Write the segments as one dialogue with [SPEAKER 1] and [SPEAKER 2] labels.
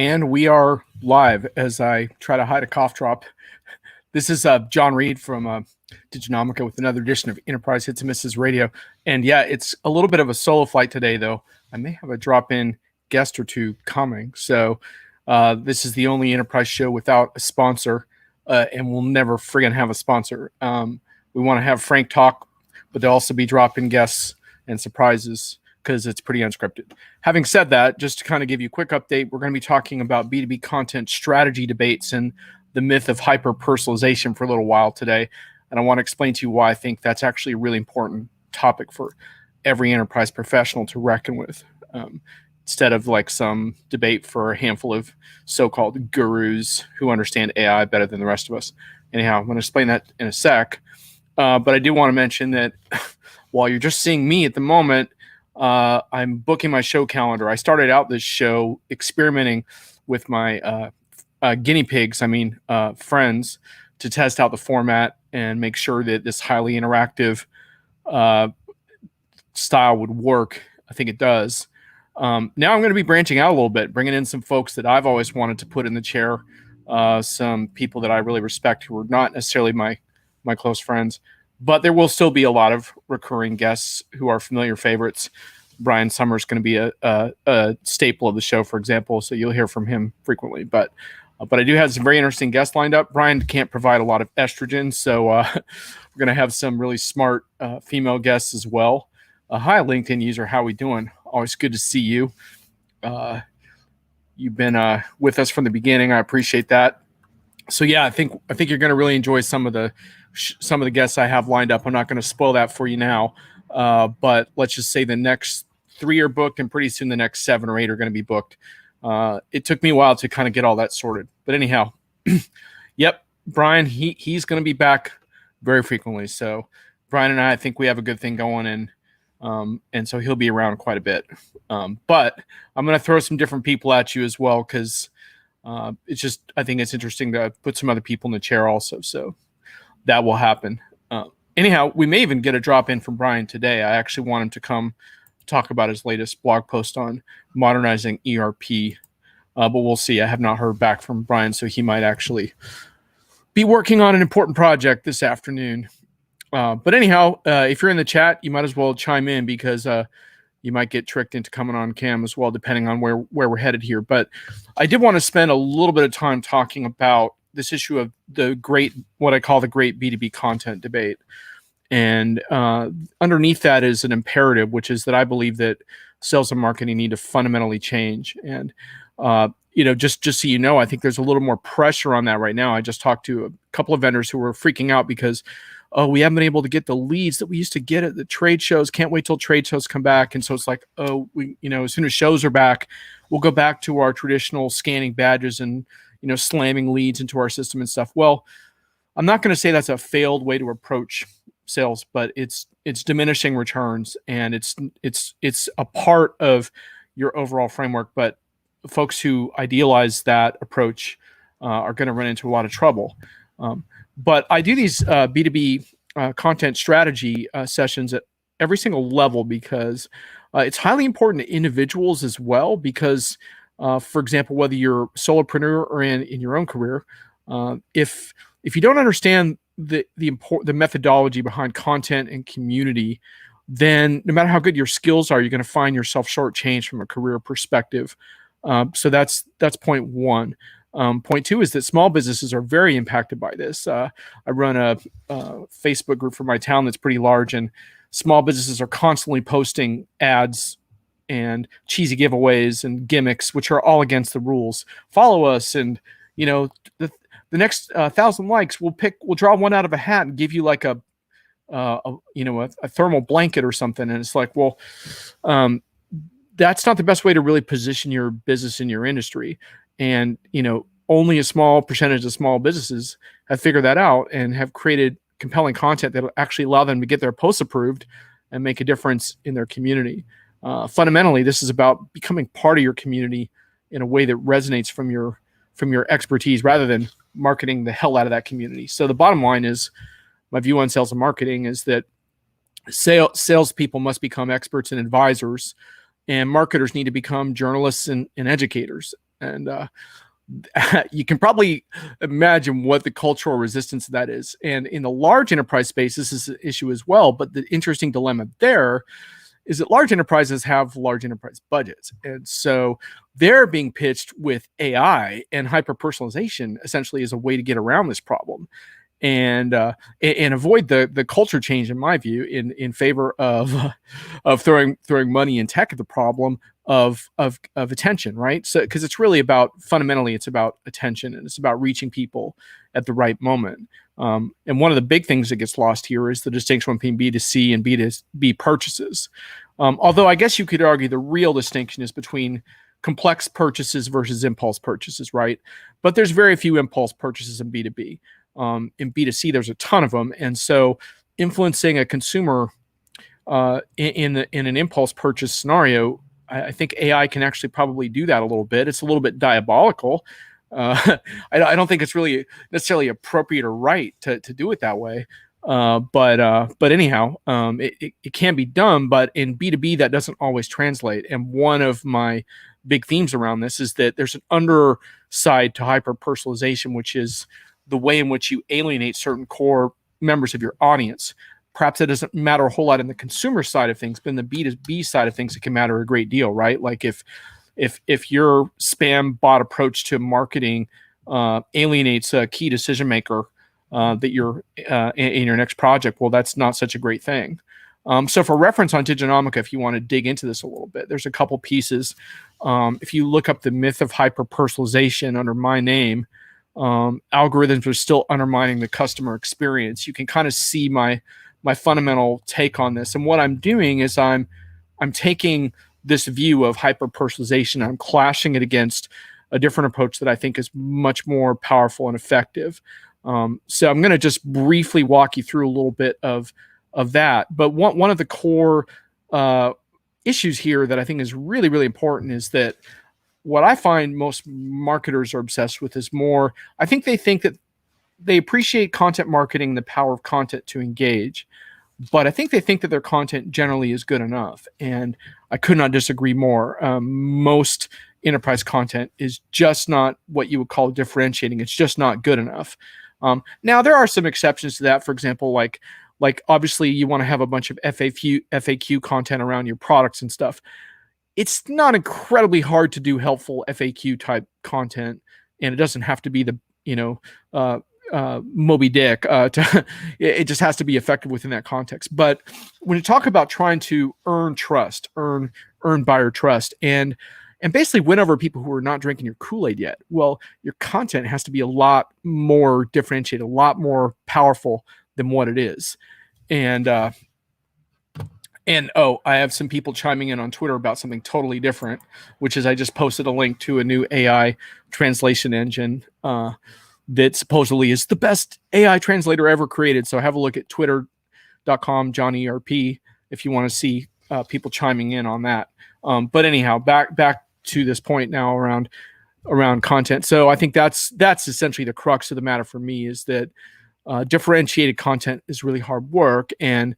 [SPEAKER 1] And we are live as I try to hide a cough drop. This is John Reed from Diginomica with another edition of Enterprise Hits and Misses Radio. And yeah, it's a little bit of a solo flight today, though. I may have a drop-in guest or two coming. So this is the only Enterprise show without a sponsor, and we'll never friggin' have a sponsor. We want to have frank talk, but there'll also be drop-in guests and surprises because it's pretty unscripted. Having said that, just to kind of give you a quick update, we're going to be talking about B2B content strategy debates and the myth of hyper-personalization for a little while today. And I want to explain to you why I think that's actually a really important topic for every enterprise professional to reckon with, instead of like some debate for a handful of so-called gurus who understand AI better than the rest of us. Anyhow, I'm going to explain that in a sec. But I do want to mention that while you're just seeing me at the moment, I'm booking my show calendar. I started out this show experimenting with my guinea pigs, friends, to test out the format and make sure that this highly interactive style would work. I think it does. Now I'm going to be branching out a little bit, bringing in some folks that I've always wanted to put in the chair, some people that I really respect who are not necessarily my close friends. But there will still be a lot of recurring guests who are familiar favorites. Brian Summers is going to be a staple of the show, for example, so you'll hear from him frequently. But I do have some very interesting guests lined up. Brian can't provide a lot of estrogen, so we're going to have some really smart female guests as well. Hi, LinkedIn user. How we doing? Always good to see you. You've been with us from the beginning. I appreciate that. So yeah, I think you're going to really enjoy some of the guests I have lined up. I'm not going to spoil that for you now, but let's just say the next 3 are booked, and pretty soon the next 7 or 8 are going to be booked. It took me a while to kind of get all that sorted, but anyhow, yep, Brian, he's going to be back very frequently. So Brian and I think we have a good thing going, and so he'll be around quite a bit. But I'm going to throw some different people at you as well, because I think it's interesting to put some other people in the chair also. So that will happen. Anyhow, we may even get a drop in from Brian today. I actually want him to come talk about his latest blog post on modernizing ERP, but we'll see. I have not heard back from Brian, so he might actually be working on an important project this afternoon. But anyhow, if you're in the chat, you might as well chime in, because you might get tricked into coming on cam as well, depending on where we're headed here. But I did want to spend a little bit of time talking about this issue of what I call the great B2B content debate. And underneath that is an imperative, which is that I believe that sales and marketing need to fundamentally change. And, just so you know, I think there's a little more pressure on that right now. I just talked to a couple of vendors who were freaking out because, we haven't been able to get the leads that we used to get at the trade shows. Can't wait till trade shows come back. And so it's like, as soon as shows are back, we'll go back to our traditional scanning badges and, slamming leads into our system and stuff. Well, I'm not going to say that's a failed way to approach sales, but it's diminishing returns, and it's a part of your overall framework. But folks who idealize that approach are going to run into a lot of trouble. But I do these B2B content strategy sessions at every single level, because it's highly important to individuals as well. Because, for example, whether you're a solopreneur or in your own career, if you don't understand the methodology behind content and community, then no matter how good your skills are, you're going to find yourself shortchanged from a career perspective. So that's point one. Point two is that small businesses are very impacted by this. I run a Facebook group for my town that's pretty large, and small businesses are constantly posting ads and cheesy giveaways and gimmicks, which are all against the rules. Follow us, and the next 1,000 likes, we'll draw one out of a hat and give you like a thermal blanket or something. And it's like, well, that's not the best way to really position your business in your industry. And, only a small percentage of small businesses have figured that out and have created compelling content that will actually allow them to get their posts approved and make a difference in their community. Fundamentally, this is about becoming part of your community in a way that resonates from your expertise, rather than marketing the hell out of that community. So the bottom line is, my view on sales and marketing is that salespeople must become experts and advisors, and marketers need to become journalists and educators. And you can probably imagine what the cultural resistance to that is. And in the large enterprise space, this is an issue as well. But the interesting dilemma there is that large enterprises have large enterprise budgets. And so they're being pitched with AI and hyper personalization essentially as a way to get around this problem and avoid the culture change, in my view, in favor of throwing money and tech at the problem of attention, right? So because it's really about fundamentally it's about attention and it's about reaching people at the right moment. And one of the big things that gets lost here is the distinction between B2C and B2B purchases. Although I guess you could argue the real distinction is between complex purchases versus impulse purchases, right? But there's very few impulse purchases in B2B. In B2C, there's a ton of them. And so influencing a consumer in an impulse purchase scenario, I think AI can actually probably do that a little bit. It's a little bit diabolical. I don't think it's really necessarily appropriate or right to do it that way. But anyhow, it can be done. But in B2B, that doesn't always translate. And one of my big themes around this is that there's an underside to hyper personalization, which is the way in which you alienate certain core members of your audience. Perhaps it doesn't matter a whole lot in the consumer side of things, but in the B2B side of things, it can matter a great deal, right? Like if your spam bot approach to marketing alienates a key decision maker that you're in your next project, well, that's not such a great thing. So for reference on Diginomica, if you want to dig into this a little bit, there's a couple pieces. If you look up the myth of hyper-personalization under my name, algorithms are still undermining the customer experience. You can kind of see my fundamental take on this. And what I'm doing is I'm taking this view of hyper-personalization, I'm clashing it against a different approach that I think is much more powerful and effective. So I'm going to just briefly walk you through a little bit of that. But one of the core issues here that I think is really, really important is that what I find most marketers are obsessed with is more, I think that they appreciate content marketing, the power of content to engage, but I think they think that their content generally is good enough. And I could not disagree more. Most enterprise content is just not what you would call differentiating. It's just not good enough. Now there are some exceptions to that. For example, like obviously you want to have a bunch of FAQ content around your products and stuff. It's not incredibly hard to do helpful FAQ type content, and it doesn't have to be the Moby Dick. It just has to be effective within that context. But when you talk about trying to earn trust, earn buyer trust, and basically win over people who are not drinking your Kool-Aid yet, well, your content has to be a lot more differentiated, a lot more powerful than what it is. And I have some people chiming in on Twitter about something totally different, which is I just posted a link to a new AI translation engine that supposedly is the best AI translator ever created. So have a look at twitter.com, JohnnyERP, if you want to see people chiming in on that. But anyhow, back to this point now around content. So I think that's essentially the crux of the matter for me, is that differentiated content is really hard work, and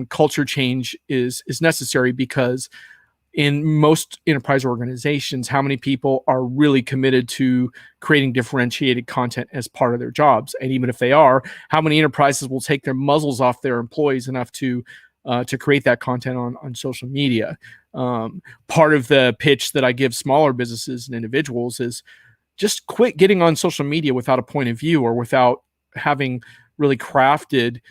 [SPEAKER 1] culture change is necessary, because in most enterprise organizations, how many people are really committed to creating differentiated content as part of their jobs? And even if they are, how many enterprises will take their muzzles off their employees enough to create that content on social media? Part of the pitch that I give smaller businesses and individuals is just quit getting on social media without a point of view or without having really crafted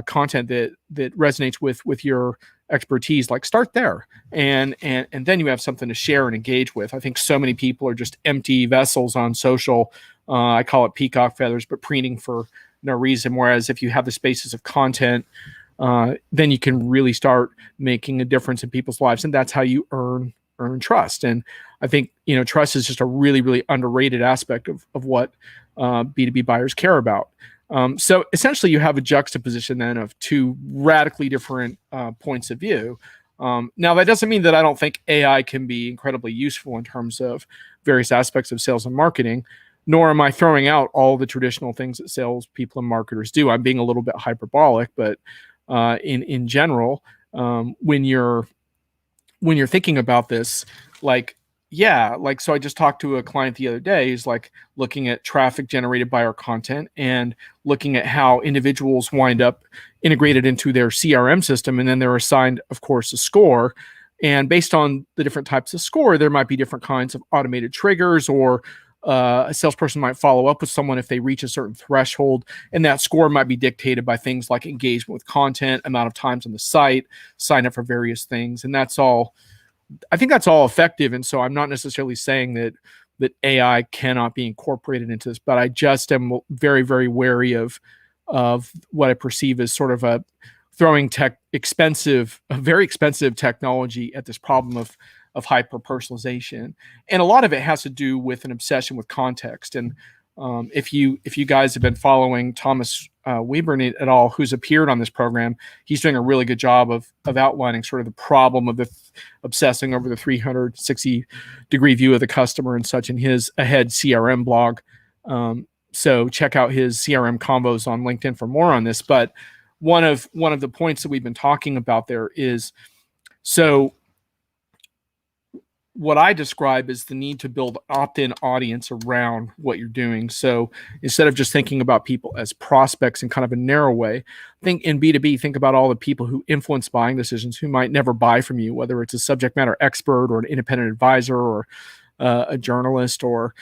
[SPEAKER 1] content that resonates with your expertise. Like, start there, and then you have something to share and engage with. I think so many people are just empty vessels on social. I call it peacock feathers, but preening for no reason. Whereas if you have the spaces of content, then you can really start making a difference in people's lives, and that's how you earn trust. And I think trust is just a really, really underrated aspect of what B2B buyers care about. So essentially you have a juxtaposition then of two radically different points of view. Now, that doesn't mean that I don't think AI can be incredibly useful in terms of various aspects of sales and marketing, nor am I throwing out all the traditional things that sales people and marketers do. I'm being a little bit hyperbolic, but in general, when you're thinking about this, like, yeah, like, so I just talked to a client the other day. He's like looking at traffic generated by our content and looking at how individuals wind up integrated into their CRM system. And then they're assigned, of course, a score. And based on the different types of score, there might be different kinds of automated triggers, or a salesperson might follow up with someone if they reach a certain threshold. And that score might be dictated by things like engagement with content, amount of times on the site, sign up for various things. And that's all, I think that's all effective. And so I'm not necessarily saying that AI cannot be incorporated into this, but I just am very, very wary of what I perceive as sort of a throwing a very expensive technology at this problem of hyper personalization. And a lot of it has to do with an obsession with context. And if you guys have been following Thomas Weber et al., who's appeared on this program, he's doing a really good job of outlining sort of the problem of obsessing over the 360-degree view of the customer and such in his Ahead CRM blog. So check out his CRM combos on LinkedIn for more on this. But one of the points that we've been talking about there is, so what I describe is the need to build opt-in audience around what you're doing. So instead of just thinking about people as prospects in kind of a narrow way, think in B2B, think about all the people who influence buying decisions who might never buy from you, whether it's a subject matter expert or an independent advisor or a journalist or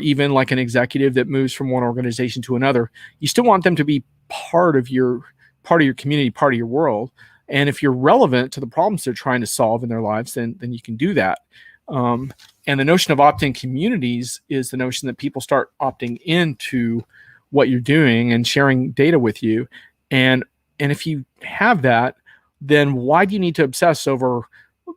[SPEAKER 1] even like an executive that moves from one organization to another. You still want them to be part of your community, part of your world. And if you're relevant to the problems they're trying to solve in their lives, then you can do that. And the notion of opt-in communities is the notion that people start opting into what you're doing and sharing data with you. And if you have that, then why do you need to obsess over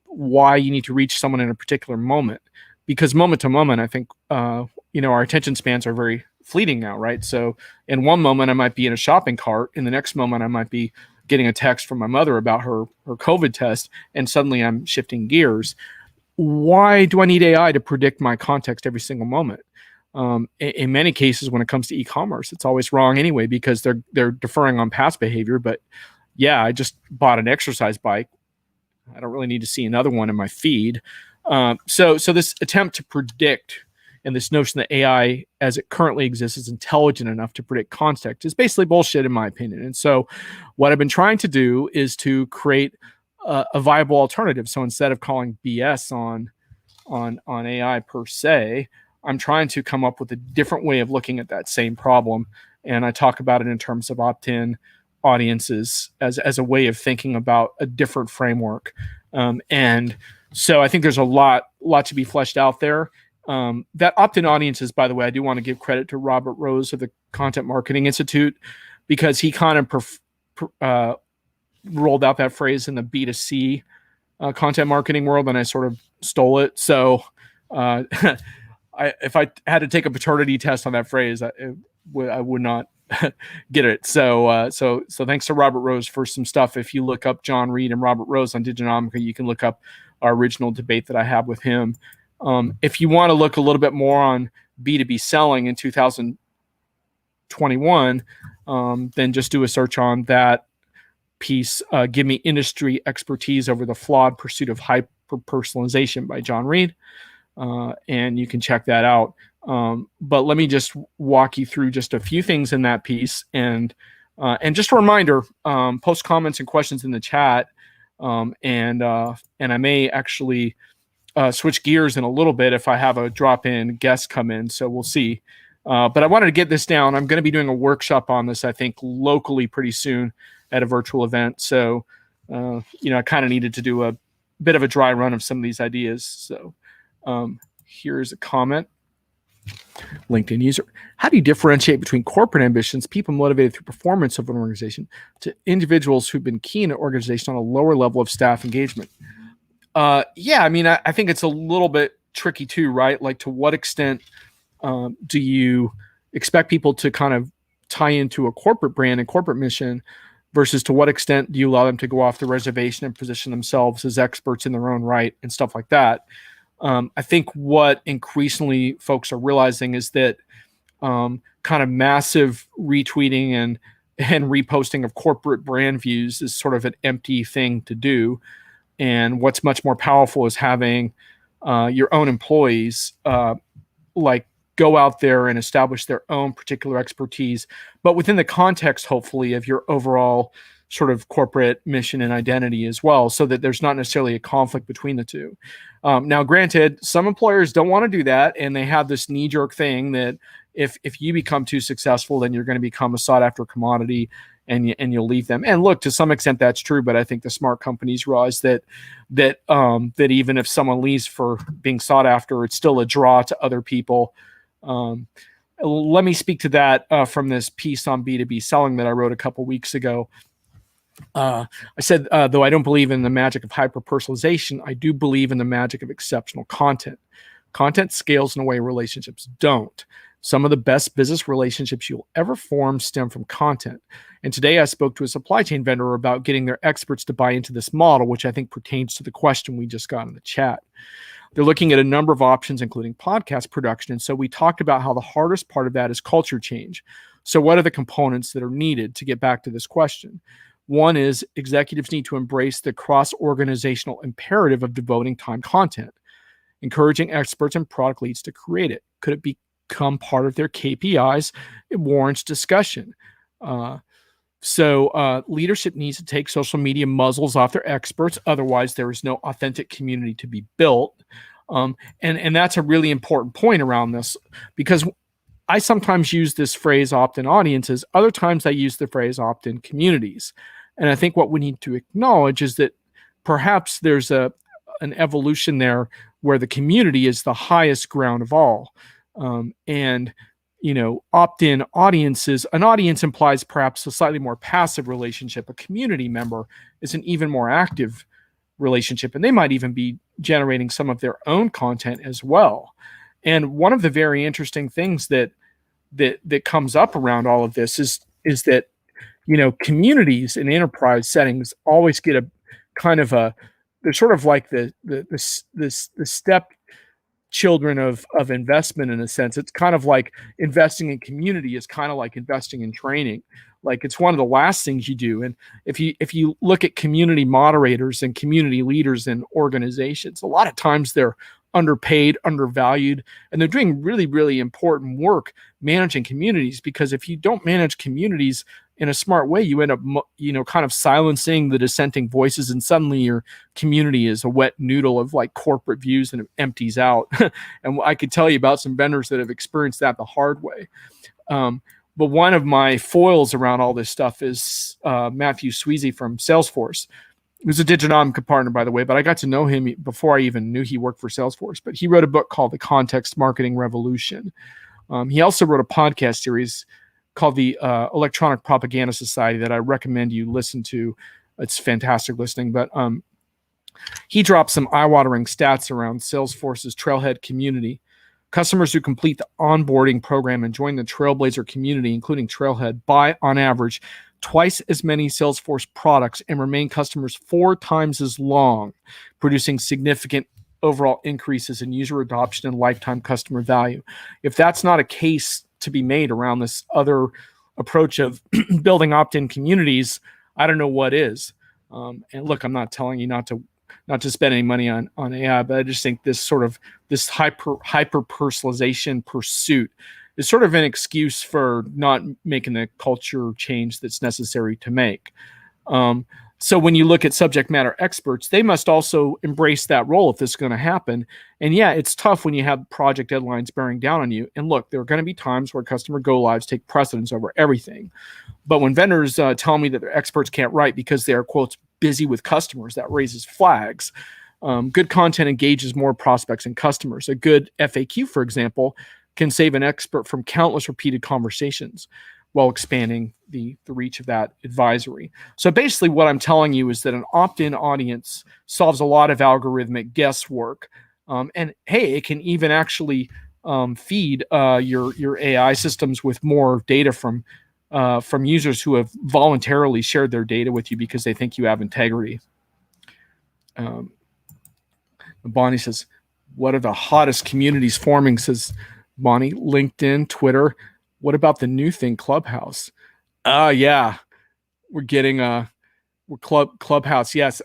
[SPEAKER 1] why you need to reach someone in a particular moment? Because moment to moment, I think, our attention spans are very fleeting now, right? So in one moment, I might be in a shopping cart. In the next moment, I might be getting a text from my mother about her COVID test, and suddenly I'm shifting gears. Why do I need AI to predict my context every single moment? In many cases, when it comes to e-commerce, it's always wrong anyway, because they're deferring on past behavior. But yeah, I just bought an exercise bike. I don't really need to see another one in my feed. So this attempt to predict, and this notion that AI as it currently exists is intelligent enough to predict context, is basically bullshit in my opinion. And so what I've been trying to do is to create a viable alternative. So instead of calling BS on AI per se, I'm trying to come up with a different way of looking at that same problem. And I talk about it in terms of opt-in audiences as a way of thinking about a different framework. And so I think there's a lot to be fleshed out there. That opt-in audiences, by the way, I do want to give credit to Robert Rose of the Content Marketing Institute, because he kind of rolled out that phrase in the B2C content marketing world, and I sort of stole it. So if I had to take a paternity test on that phrase, I would not get it. So thanks to Robert Rose for some stuff. If you look up John Reed and Robert Rose on Diginomica, you can look up our original debate that I have with him. If you want to look a little bit more on B2B selling in 2021, then just do a search on that piece, Give Me Industry Expertise Over the Flawed Pursuit of Hyper-Personalization by John Reed. And you can check that out. But let me just walk you through just a few things in that piece. And just a reminder, post comments and questions in the chat. And I may actually switch gears in a little bit if I have a drop-in guest come in. So we'll see. But I wanted to get this down. I'm going to be doing a workshop on this, I think, locally pretty soon at a virtual event. So, I kind of needed to do a bit of a dry run of some of these ideas. So here's a comment. LinkedIn user: how do you differentiate between corporate ambitions, people motivated through performance of an organization, to individuals who've been key in an organization on a lower level of staff engagement? I think it's a little bit tricky too, right? Like, to what extent do you expect people to kind of tie into a corporate brand and corporate mission, versus to what extent do you allow them to go off the reservation and position themselves as experts in their own right and stuff like that? I think what increasingly folks are realizing is that kind of massive retweeting and reposting of corporate brand views is sort of an empty thing to do. And what's much more powerful is having your own employees, like go out there and establish their own particular expertise, but within the context, hopefully, of your overall sort of corporate mission and identity as well, so that there's not necessarily a conflict between the two. Now, granted, some employers don't want to do that, and they have this knee-jerk thing that if you become too successful, then you're going to become a sought-after commodity, and you'll leave them. And look, to some extent, that's true. But I think the smart companies realize that even if someone leaves for being sought after, it's still a draw to other people. Let me speak to that from this piece on B2B selling that I wrote a couple weeks ago. I said, though I don't believe in the magic of hyper-personalization, I do believe in the magic of exceptional content. Content scales in a way relationships don't. Some of the best business relationships you'll ever form stem from content. And today I spoke to a supply chain vendor about getting their experts to buy into this model, which I think pertains to the question we just got in the chat. They're looking at a number of options, including podcast production. And so we talked about how the hardest part of that is culture change. So what are the components that are needed to get back to this question? One is executives need to embrace the cross-organizational imperative of devoting time content, encouraging experts and product leads to create it. Could it become part of their KPIs? It warrants discussion. So leadership needs to take social media muzzles off their experts. Otherwise, there is no authentic community to be built. And that's a really important point around this, because I sometimes use this phrase opt-in audiences. Other times I use the phrase opt-in communities. And I think what we need to acknowledge is that perhaps there's an evolution there where the community is the highest ground of all. And opt-in audiences, an audience implies perhaps a slightly more passive relationship. A community member is an even more active relationship, and they might even be generating some of their own content as well. And one of the very interesting things that comes up around all of this is that communities in enterprise settings always get a kind of they're sort of like the step children of investment in a sense. It's kind of like investing in community is kind of like investing in training. Like it's one of the last things you do. And if you look at community moderators and community leaders in organizations, a lot of times they're underpaid, undervalued, and they're doing really, really important work managing communities, because if you don't manage communities in a smart way, you end up, kind of silencing the dissenting voices, and suddenly your community is a wet noodle of like corporate views, and it empties out. And I could tell you about some vendors that have experienced that the hard way. But one of my foils around all this stuff is Matthew Sweezy from Salesforce. He was a diginomica partner, by the way, but I got to know him before I even knew he worked for Salesforce. But he wrote a book called The Context Marketing Revolution. He also wrote a podcast series called the Electronic Propaganda Society that I recommend you listen to. It's fantastic listening. But he dropped some eye-watering stats around Salesforce's Trailhead community. Customers who complete the onboarding program and join the Trailblazer community, including Trailhead, buy on average twice as many Salesforce products and remain customers 4 times as long, producing significant overall increases in user adoption and lifetime customer value. If that's not a case to be made around this other approach of building opt-in communities, I don't know what is. And look, I'm not telling you not to spend any money on AI, but I just think this hyper personalization pursuit is sort of an excuse for not making the culture change that's necessary to make. So when you look at subject matter experts, they must also embrace that role if this is going to happen. And yeah, it's tough when you have project deadlines bearing down on you. And look, there are going to be times where customer go lives take precedence over everything. But when vendors tell me that their experts can't write because they are, quotes, busy with customers, that raises flags. Good content engages more prospects and customers. A good FAQ, for example, can save an expert from countless repeated conversations while expanding the reach of that advisory. So basically what I'm telling you is that an opt-in audience solves a lot of algorithmic guesswork. And hey, it can even actually feed your AI systems with more data from users who have voluntarily shared their data with you because they think you have integrity. Bonnie says, what are the hottest communities forming, says Bonnie? LinkedIn, Twitter. What about the new thing, Clubhouse? Yeah, we're getting we're Clubhouse. Yes.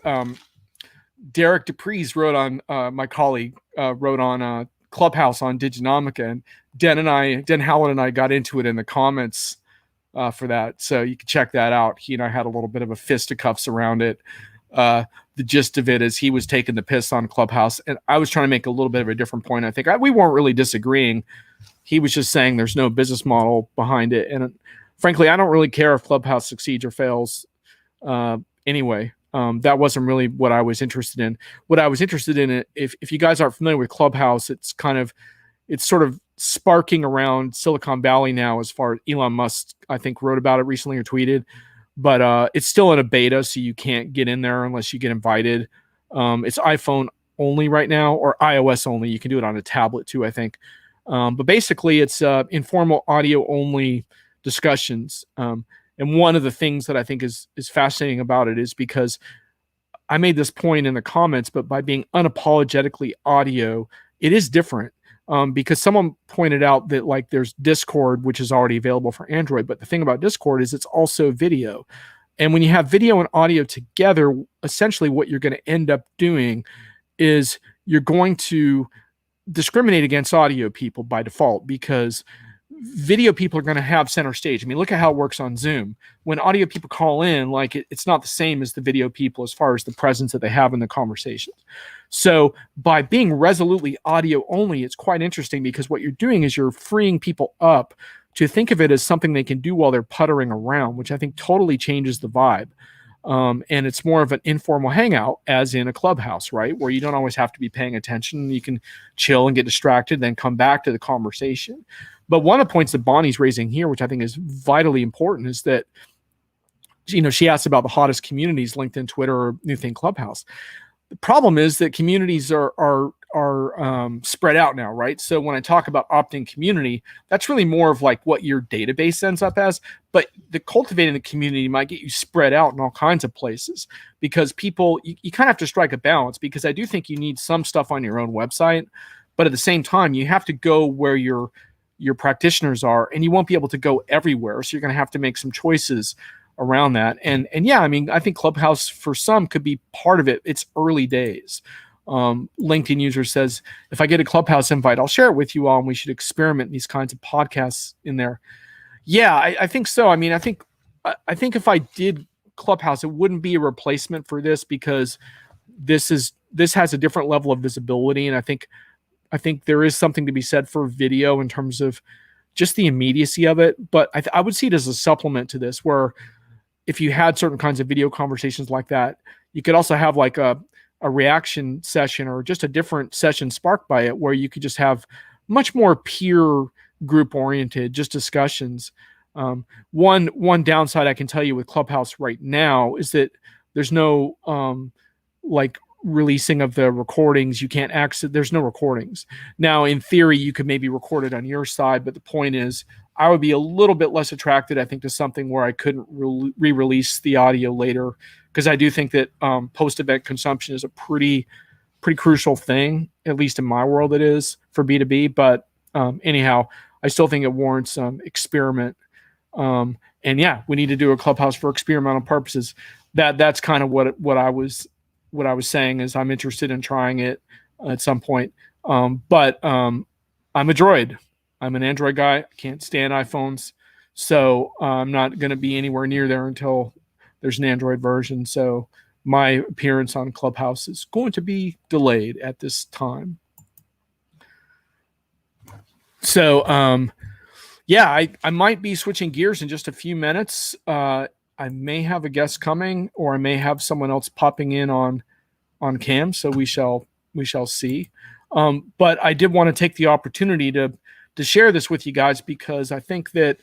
[SPEAKER 1] Derek DePries wrote on my colleague wrote on Clubhouse on Diginomica, and Den Howland and I got into it in the comments for that, so you can check that out. He and I had a little bit of a fisticuffs around it. The gist of it is he was taking the piss on Clubhouse, and I was trying to make a little bit of a different point. I think we weren't really disagreeing. He was just saying there's no business model behind it, and frankly, I don't really care if Clubhouse succeeds or fails. Anyway, that wasn't really what I was interested in. What I was interested in, if you guys aren't familiar with Clubhouse, it's sort of sparking around Silicon Valley now, as far as Elon Musk, I think, wrote about it recently or tweeted, but it's still in a beta, so you can't get in there unless you get invited. It's iPhone only right now, or iOS only. You can do it on a tablet too, I think. But basically, it's informal audio only discussions. And one of the things that I think is fascinating about it is because I made this point in the comments, but by being unapologetically audio, it is different. Because someone pointed out that, like, there's Discord, which is already available for Android, but the thing about Discord is it's also video. And when you have video and audio together, essentially what you're going to end up doing is you're going to discriminate against audio people by default, because video people are going to have center stage. I mean, look at how it works on Zoom. When audio people call in, like, it's not the same as the video people as far as the presence that they have in the conversations. So by being resolutely audio only, it's quite interesting, because what you're doing is you're freeing people up to think of it as something they can do while they're puttering around, which I think totally changes the vibe. And it's more of an informal hangout, as in a Clubhouse, right? Where you don't always have to be paying attention. You can chill and get distracted, then come back to the conversation. But one of the points that Bonnie's raising here, which I think is vitally important, is that, she asked about the hottest communities, LinkedIn, Twitter, or new thing, Clubhouse. The problem is that communities are spread out now, right? So when I talk about opt-in community, that's really more of like what your database ends up as. But the cultivating the community might get you spread out in all kinds of places, because people, you kind of have to strike a balance, because I do think you need some stuff on your own website, but at the same time, you have to go where your practitioners are, and you won't be able to go everywhere. So you're going to have to make some choices around that. And yeah, I mean, I think Clubhouse for some could be part of it. It's early days. LinkedIn user says, if I get a Clubhouse invite, I'll share it with you all, and we should experiment these kinds of podcasts in there. Yeah, I think so. I mean, I think if I did Clubhouse, it wouldn't be a replacement for this, because this has a different level of visibility. And I think there is something to be said for video in terms of just the immediacy of it. But I would see it as a supplement to this, where if you had certain kinds of video conversations like that, you could also have like a reaction session, or just a different session sparked by it, where you could just have much more peer group oriented, just discussions. One downside I can tell you with Clubhouse right now is that there's no like releasing of the recordings. You can't access, there's no recordings. Now, in theory, you could maybe record it on your side, but the point is, I would be a little bit less attracted, I think, to something where I couldn't re-release the audio later, because I do think that post-event consumption is a pretty crucial thing, at least in my world it is, for B2B. But anyhow, I still think it warrants experiment. And yeah, we need to do a Clubhouse for experimental purposes. That's kind of what I was saying, is I'm interested in trying it at some point. But I'm a Droid. I'm an Android guy. I can't stand iPhones. So I'm not going to be anywhere near there until there's an Android version. So my appearance on Clubhouse is going to be delayed at this time. So yeah, I might be switching gears in just a few minutes. I may have a guest coming, or I may have someone else popping in on cam. So we shall see. But I did want to take the opportunity to share this with you guys, because I think that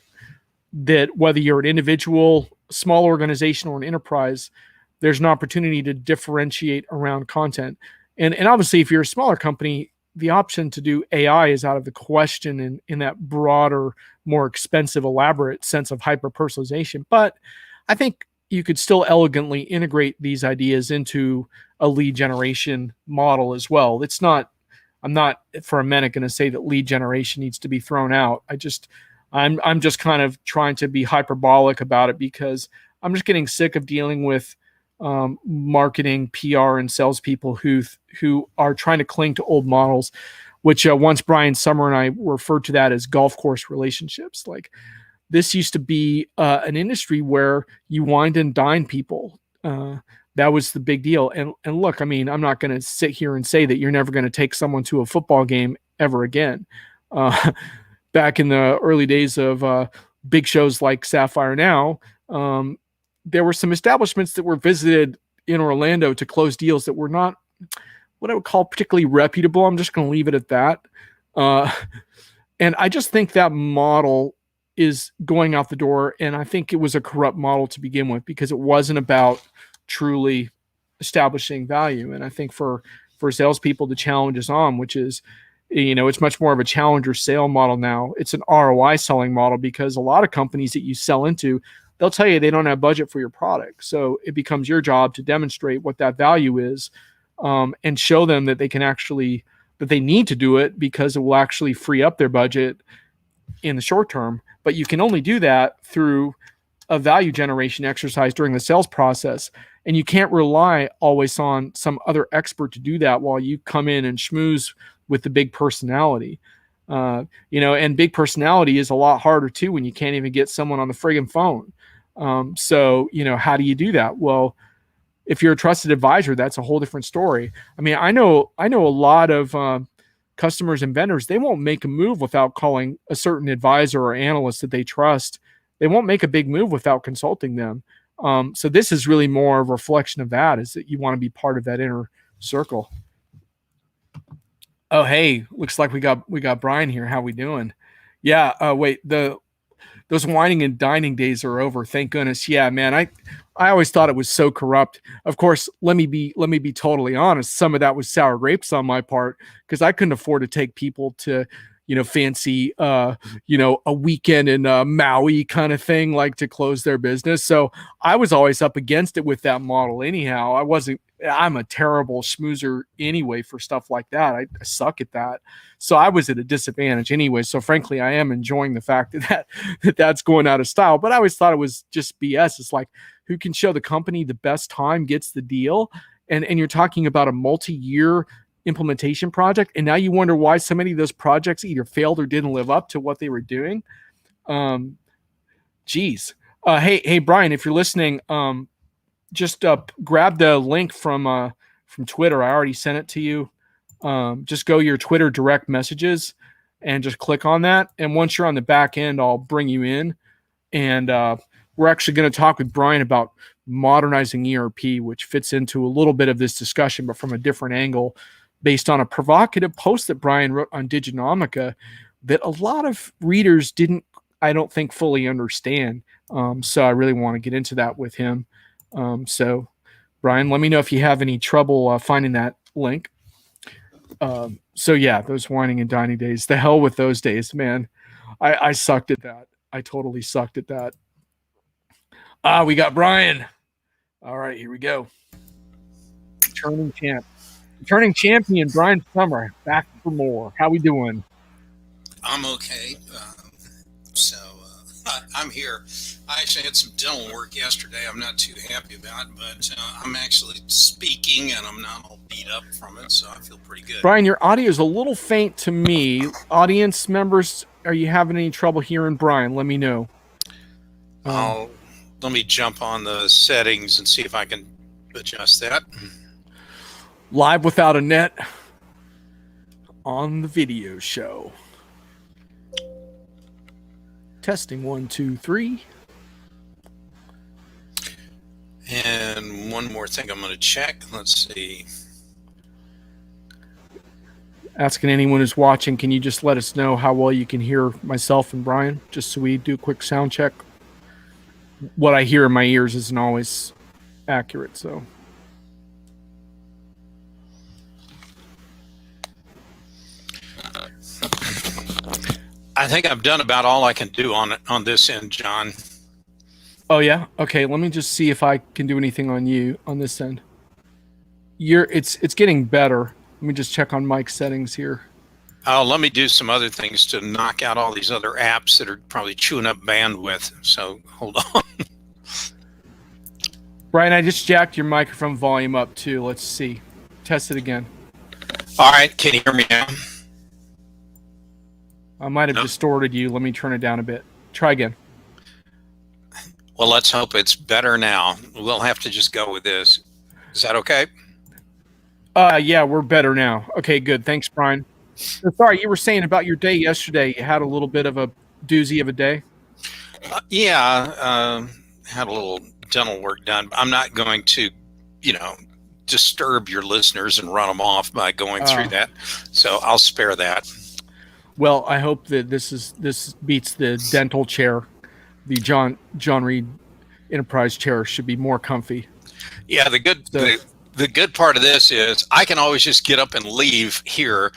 [SPEAKER 1] whether you're an individual, small organization, or an enterprise, there's an opportunity to differentiate around content. And obviously, if you're a smaller company, the option to do AI is out of the question in that broader, more expensive, elaborate sense of hyper-personalization. But I think you could still elegantly integrate these ideas into a lead generation model as well. I'm not for a minute going to say that lead generation needs to be thrown out. I'm just kind of trying to be hyperbolic about it, because I'm just getting sick of dealing with marketing, PR, and salespeople who are trying to cling to old models, which once Brian Summer and I referred to that as golf course relationships. Like, this used to be an industry where you wine and dine people. That was the big deal. And look, I mean, I'm not going to sit here and say that you're never going to take someone to a football game ever again. Back in the early days of big shows like Sapphire Now, there were some establishments that were visited in Orlando to close deals that were not what I would call particularly reputable. I'm just going to leave it at that. And I just think that model is going out the door. And I think it was a corrupt model to begin with, because it wasn't about truly establishing value. And I think for salespeople, the challenge is on, which is, it's much more of a challenger sale model now. It's an ROI selling model, because a lot of companies that you sell into, they'll tell you they don't have budget for your product. So it becomes your job to demonstrate what that value is, and show them that they need to do it, because it will actually free up their budget in the short term. But you can only do that through a value generation exercise during the sales process. And you can't rely always on some other expert to do that while you come in and schmooze with the big personality. And big personality is a lot harder too when you can't even get someone on the friggin' phone. So how do you do that? Well, if you're a trusted advisor, that's a whole different story. I mean, I know a lot of customers and vendors, they won't make a move without calling a certain advisor or analyst that they trust. They won't make a big move without consulting them. So this is really more of a reflection of that, is that you want to be part of that inner circle. Oh, hey, looks like we got Brian here. How we doing? Yeah. Wait, those whining and dining days are over. Thank goodness. Yeah, man. I always thought it was so corrupt. Of course, let me be totally honest. Some of that was sour grapes on my part, because I couldn't afford to take people to, fancy, a weekend in Maui kind of thing, like to close their business. So I was always up against it with that model. Anyhow, I'm a terrible schmoozer anyway for stuff like that. I suck at that. So I was at a disadvantage anyway. So frankly, I am enjoying the fact that's going out of style, but I always thought it was just BS. It's like, who can show the company the best time gets the deal. And you're talking about a multi-year implementation project. And now you wonder why so many of those projects either failed or didn't live up to what they were doing. Geez. Hey, Brian, if you're listening, just grab the link from Twitter. I already sent it to you. Just go your Twitter direct messages and just click on that. And once you're on the back end, I'll bring you in. And we're actually going to talk with Brian about modernizing ERP, which fits into a little bit of this discussion, but from a different angle, based on a provocative post that Brian wrote on Diginomica that a lot of readers didn't, I don't think, fully understand. So I really want to get into that with him. So Brian, let me know if you have any trouble finding that link. So yeah, those whining and dining days, the hell with those days, man. I sucked at that. I totally sucked at that. We got Brian. All right, here we go. Returning champion, Brian Summer, back for more. How we doing?
[SPEAKER 2] I'm okay. I'm here. I actually had some dental work yesterday. I'm not too happy about, but I'm actually speaking and I'm not all beat up from it, so I feel pretty good.
[SPEAKER 1] Brian, your audio is a little faint to me. Audience members, are you having any trouble hearing Brian? Let me know.
[SPEAKER 2] Let me jump on the settings and see if I can adjust that.
[SPEAKER 1] Live without a net on the video show. Testing 1, 2, 3.
[SPEAKER 2] And one more thing I'm going to check. Let's see.
[SPEAKER 1] Asking anyone who's watching, can you just let us know how well you can hear myself and Brian, just so we do a quick sound check? What I hear in my ears isn't always accurate, so.
[SPEAKER 2] I think I've done about all I can do on this end, John.
[SPEAKER 1] Oh yeah? Okay, let me just see if I can do anything on you on this end. It's getting better. Let me just check on Mike's settings here.
[SPEAKER 2] Let me do some other things to knock out all these other apps that are probably chewing up bandwidth. So hold on.
[SPEAKER 1] Brian, I just jacked your microphone volume up too. Let's see. Test it again.
[SPEAKER 2] All right, can you hear me now?
[SPEAKER 1] I might have distorted you. Let me turn it down a bit. Try again.
[SPEAKER 2] Well, let's hope it's better now. We'll have to just go with this. Is that okay?
[SPEAKER 1] Yeah, we're better now. Okay, good. Thanks, Brian. So, sorry, you were saying about your day yesterday. You had a little bit of a doozy of a day.
[SPEAKER 2] Had a little dental work done. I'm not going to, disturb your listeners and run them off by going through that. So I'll spare that.
[SPEAKER 1] Well, I hope that this beats the dental chair. The John Reed Enterprise chair should be more comfy.
[SPEAKER 2] Yeah, the good part of this is I can always just get up and leave here.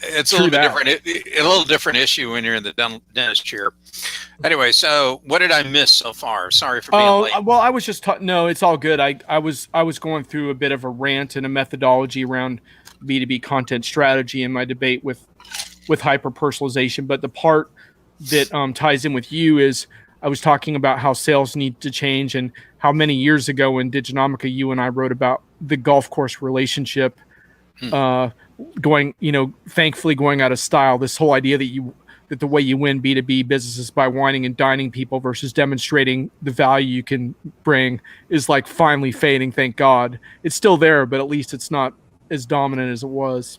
[SPEAKER 2] It's a little different issue when you're in the dentist chair. Anyway, so what did I miss so far? Sorry for being late.
[SPEAKER 1] Well, I was just no, it's all good. I was going through a bit of a rant and a methodology around B2B content strategy in my debate with hyperpersonalization. But the part that ties in with you is I was talking about how sales need to change and how many years ago in Diginomica, you and I wrote about the golf course relationship thankfully going out of style. This whole idea that the way you win B2B business is by whining and dining people versus demonstrating the value you can bring is like finally fading. Thank God. It's still there, but at least it's not as dominant as it was.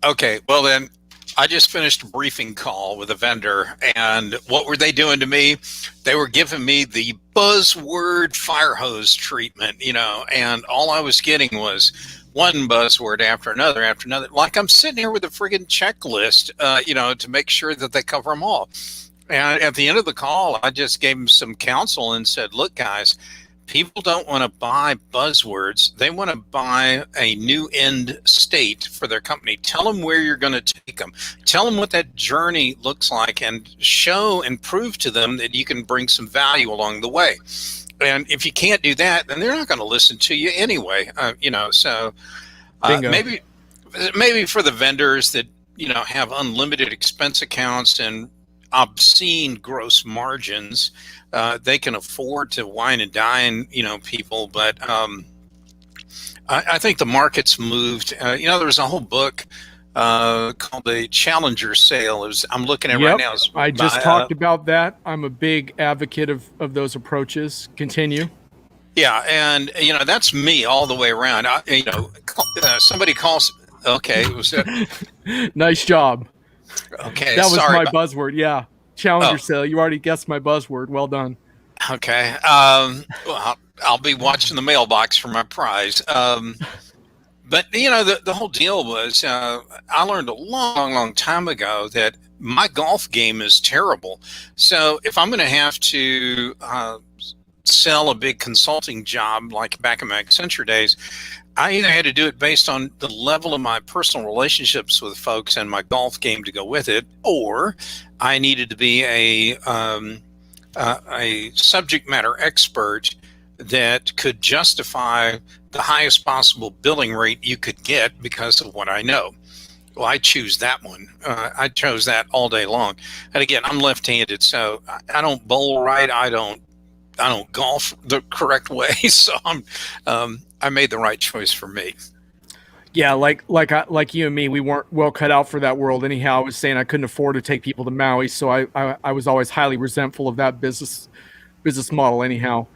[SPEAKER 2] Okay. Well, then I just finished a briefing call with a vendor, and what were they doing to me? They were giving me the buzzword fire hose treatment, and all I was getting was one buzzword after another. Like I'm sitting here with a friggin' checklist, to make sure that they cover them all. And at the end of the call, I just gave them some counsel and said, look, guys, people don't want to buy buzzwords. They want to buy a new end state for their company. Tell them where you're going to take them. Tell them what that journey looks like and show and prove to them that you can bring some value along the way. And if you can't do that, then they're not going to listen to you anyway. So maybe for the vendors that, have unlimited expense accounts and obscene gross margins, they can afford to wine and dine, people. But I think the market's moved. There was a whole book called the Challenger Sale. I'm looking at right now.
[SPEAKER 1] I just talked about that. I'm a big advocate of those approaches. Continue.
[SPEAKER 2] Yeah, and that's me all the way around. Somebody calls. Okay, it was
[SPEAKER 1] nice job.
[SPEAKER 2] Okay,
[SPEAKER 1] that was my buzzword. Yeah, Challenger Sale. You already guessed my buzzword. Well done.
[SPEAKER 2] Okay. Well, I'll be watching the mailbox for my prize. But, the whole deal was I learned a long time ago that my golf game is terrible. So if I'm going to have to sell a big consulting job like back in my Accenture days, I either had to do it based on the level of my personal relationships with folks and my golf game to go with it, or I needed to be a subject matter expert that could justify the highest possible billing rate you could get because of what I know. Well, I choose that one. I chose that all day long. And again, I'm left-handed, so I don't bowl right. I don't golf the correct way. So I made the right choice for me.
[SPEAKER 1] Yeah, like you and me, we weren't well cut out for that world. Anyhow, I was saying I couldn't afford to take people to Maui, so I was always highly resentful of that business model. Anyhow,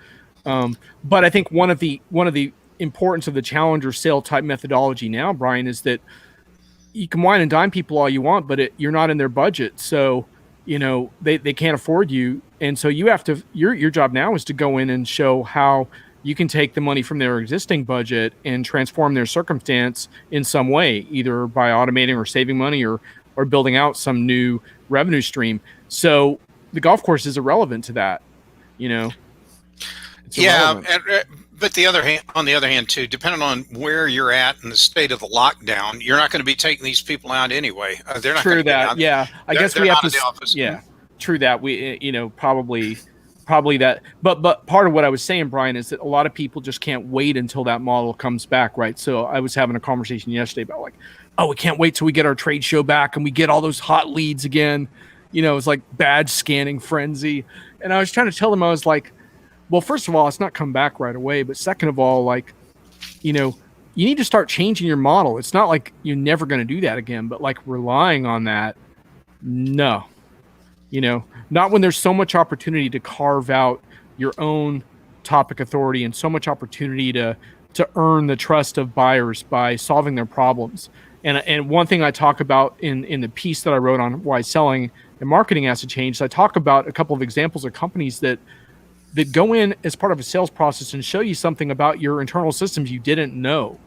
[SPEAKER 1] but I think one of the importance of the Challenger Sale type methodology now, Brian, is that you can wine and dine people all you want, but you're not in their budget, so they can't afford you, and so you have to. Your job now is to go in and show how you can take the money from their existing budget and transform their circumstance in some way, either by automating or saving money or building out some new revenue stream. So the golf course is irrelevant to that, It's irrelevant.
[SPEAKER 2] But on the other hand, too, depending on where you're at in the state of the lockdown, you're not going to be taking these people out anyway. They're not.
[SPEAKER 1] True that. Yeah, I guess we have to.
[SPEAKER 2] The office.
[SPEAKER 1] Yeah, true that. We, probably that. But part of what I was saying, Brian, is that a lot of people just can't wait until that model comes back, right? So I was having a conversation yesterday about we can't wait till we get our trade show back and we get all those hot leads again. It's like badge scanning frenzy. And I was trying to tell them, I was like, Well, first of all, it's not come back right away, but second of all, like, you know, you need to start changing your model. It's not like you're never going to do that again, but like relying on that, no. Not when there's so much opportunity to carve out your own topic authority and so much opportunity to earn the trust of buyers by solving their problems. And one thing I talk about in the piece that I wrote on why selling and marketing has to change, is I talk about a couple of examples of companies that go in as part of a sales process and show you something about your internal systems you didn't know.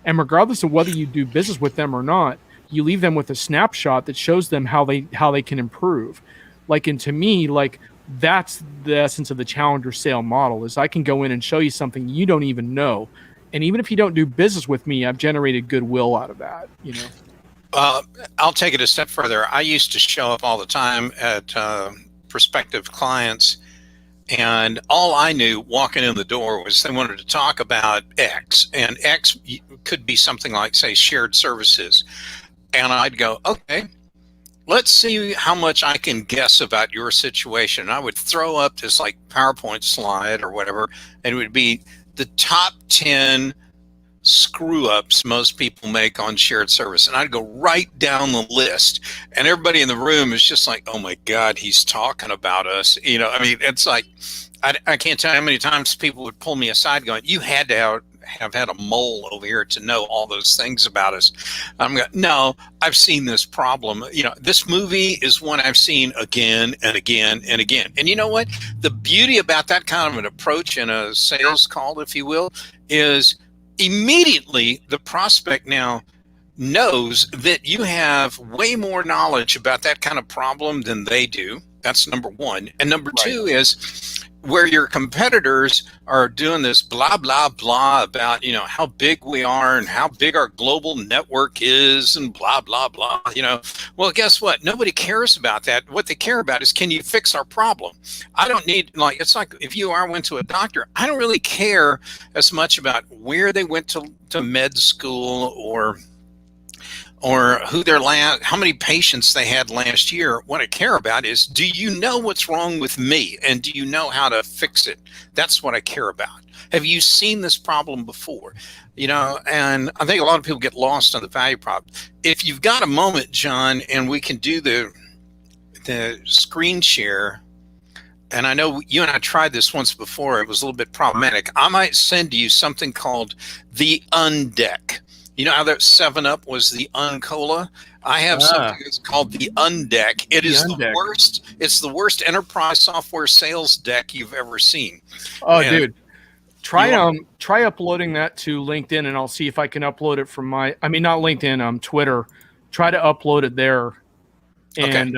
[SPEAKER 1] And regardless of whether you do business with them or not, you leave them with a snapshot that shows them how they can improve. Like, and to me, like, that's the essence of the challenger sale model, is I can go in and show you something you don't even know. And even if you don't do business with me, I've generated goodwill out of that,
[SPEAKER 2] I'll take it a step further. I used to show up all the time at prospective clients, and all I knew walking in the door was they wanted to talk about X, and X could be something like, say, shared services. And I'd go, okay, let's see how much I can guess about your situation. I would throw up this like PowerPoint slide or whatever, and it would be the top 10 screw ups most people make on shared service. And I'd go right down the list, and everybody in the room is just like, oh my God, he's talking about us. I mean, it's like, I can't tell you how many times people would pull me aside going, you had to have had a mole over here to know all those things about us. I'm going, no, I've seen this problem. This movie is one I've seen again and again and again. And you know what? The beauty about that kind of an approach in a sales call, if you will, is immediately the prospect now knows that you have way more knowledge about that kind of problem than they do. That's number one. And number two is where your competitors are doing this blah, blah, blah about, how big we are and how big our global network is and blah, blah, blah, Well, guess what? Nobody cares about that. What they care about is, can you fix our problem? I don't need, it's like if you went to a doctor, I don't really care as much about where they went to med school or who how many patients they had last year. What I care about is, do you know what's wrong with me, and do you know how to fix it? That's what I care about. Have you seen this problem before? And I think a lot of people get lost on the value prop. If you've got a moment, John, and we can do the screen share, and I know you and I tried this once before, it was a little bit problematic. I might send you something called the Undeck. You know how that 7-Up was the Uncola? I have something that's called the Undeck. It is the worst. It's the worst enterprise software sales deck you've ever seen.
[SPEAKER 1] Oh, and dude, try uploading that to LinkedIn, and I'll see if I can upload it from not LinkedIn, Twitter. Try to upload it there, and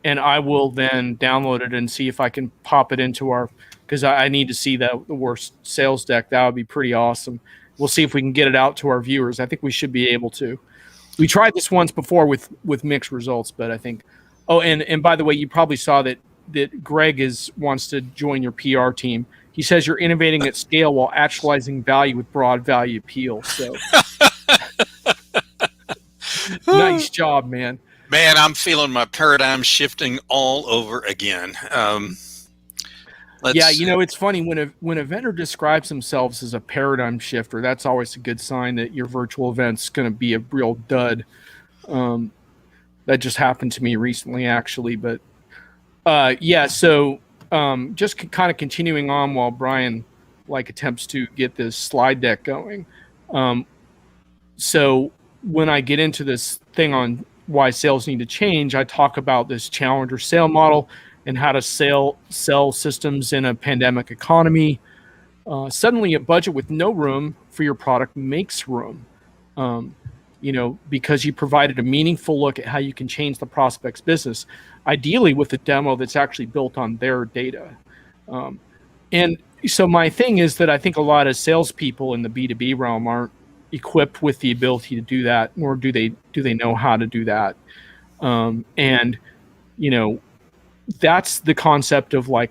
[SPEAKER 1] and I will then download it and see if I can pop it into because I need to see the worst sales deck. That would be pretty awesome. We'll see if we can get it out to our viewers. I think we should be able to. We tried this once before with mixed results, but I think. Oh, and by the way, you probably saw that Greg wants to join your PR team. He says you're innovating at scale while actualizing value with broad value appeal. So, nice job, man.
[SPEAKER 2] Man, I'm feeling my paradigm shifting all over again.
[SPEAKER 1] It's funny when a vendor describes themselves as a paradigm shifter, that's always a good sign that your virtual event's going to be a real dud. That just happened to me recently, actually. But so just kind of continuing on while Brian attempts to get this slide deck going. So when I get into this thing on why sales need to change, I talk about this challenger sale model and how to sell systems in a pandemic economy. Suddenly a budget with no room for your product makes room, because you provided a meaningful look at how you can change the prospect's business, ideally with a demo that's actually built on their data. And so my thing is that I think a lot of salespeople in the B2B realm aren't equipped with the ability to do that, nor do they know how to do that. That's the concept of I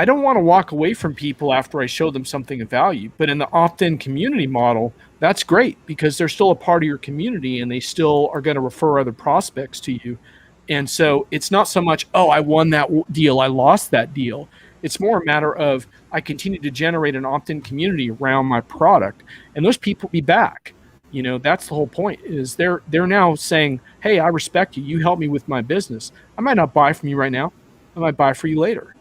[SPEAKER 1] don't want to walk away from people after I show them something of value. But in the opt-in community model, that's great because they're still a part of your community and they still are going to refer other prospects to you. And so it's not so much, oh, I won that deal, I lost that deal. It's more a matter of I continue to generate an opt-in community around my product, and those people be back. That's the whole point. Is they're now saying, "Hey, I respect you. You help me with my business. I might not buy from you right now. I might buy for you later."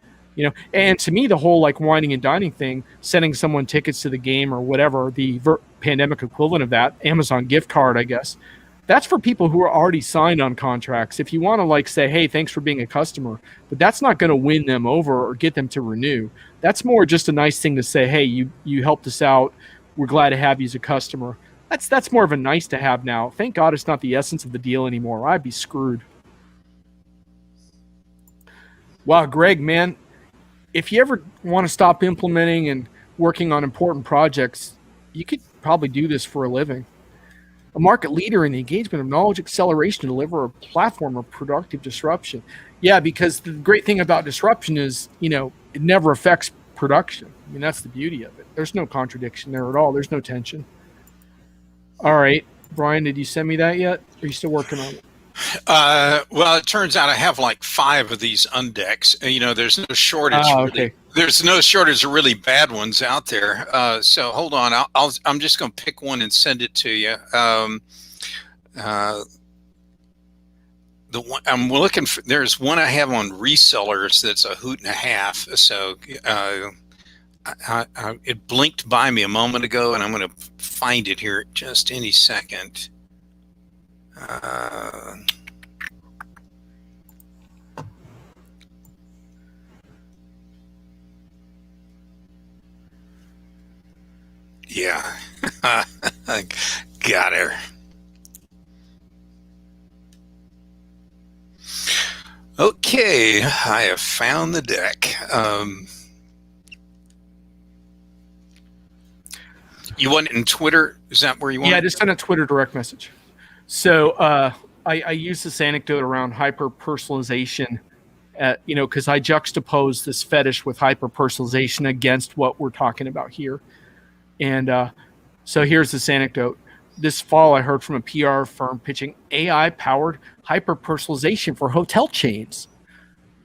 [SPEAKER 1] And to me, the whole like whining and dining thing, sending someone tickets to the game or whatever, the pandemic equivalent of that, Amazon gift card, I guess, that's for people who are already signed on contracts. If you want to like say, "Hey, thanks for being a customer," but that's not going to win them over or get them to renew. That's more just a nice thing to say, "Hey, you helped us out. We're glad to have you as a customer." That's more of a nice to have now. Thank God it's not the essence of the deal anymore. I'd be screwed. Wow, Greg, man, if you ever want to stop implementing and working on important projects, you could probably do this for a living. A market leader in the engagement of knowledge acceleration to deliver a platform of productive disruption. Yeah, because the great thing about disruption is, it never affects production. I mean, that's the beauty of it. There's no contradiction there at all. There's no tension. All right, Brian, did you send me that yet? Are you still working on it?
[SPEAKER 2] Well, it turns out I have like 5 of these undecks. There's no shortage.
[SPEAKER 1] Okay.
[SPEAKER 2] There's no shortage of really bad ones out there. So hold on, I'm just going to pick one and send it to you. The one I'm looking for, there's one I have on resellers that's a hoot and a half. So it blinked by me a moment ago, and I'm going to find it here just any second. Yeah, got her. Okay, I have found the deck. You want it in Twitter? Is that where you want it?
[SPEAKER 1] Yeah, just send a Twitter direct message. So I use this anecdote around hyper-personalization, because I juxtapose this fetish with hyper-personalization against what we're talking about here. And so here's this anecdote. This fall, I heard from a PR firm pitching AI-powered hyper-personalization for hotel chains.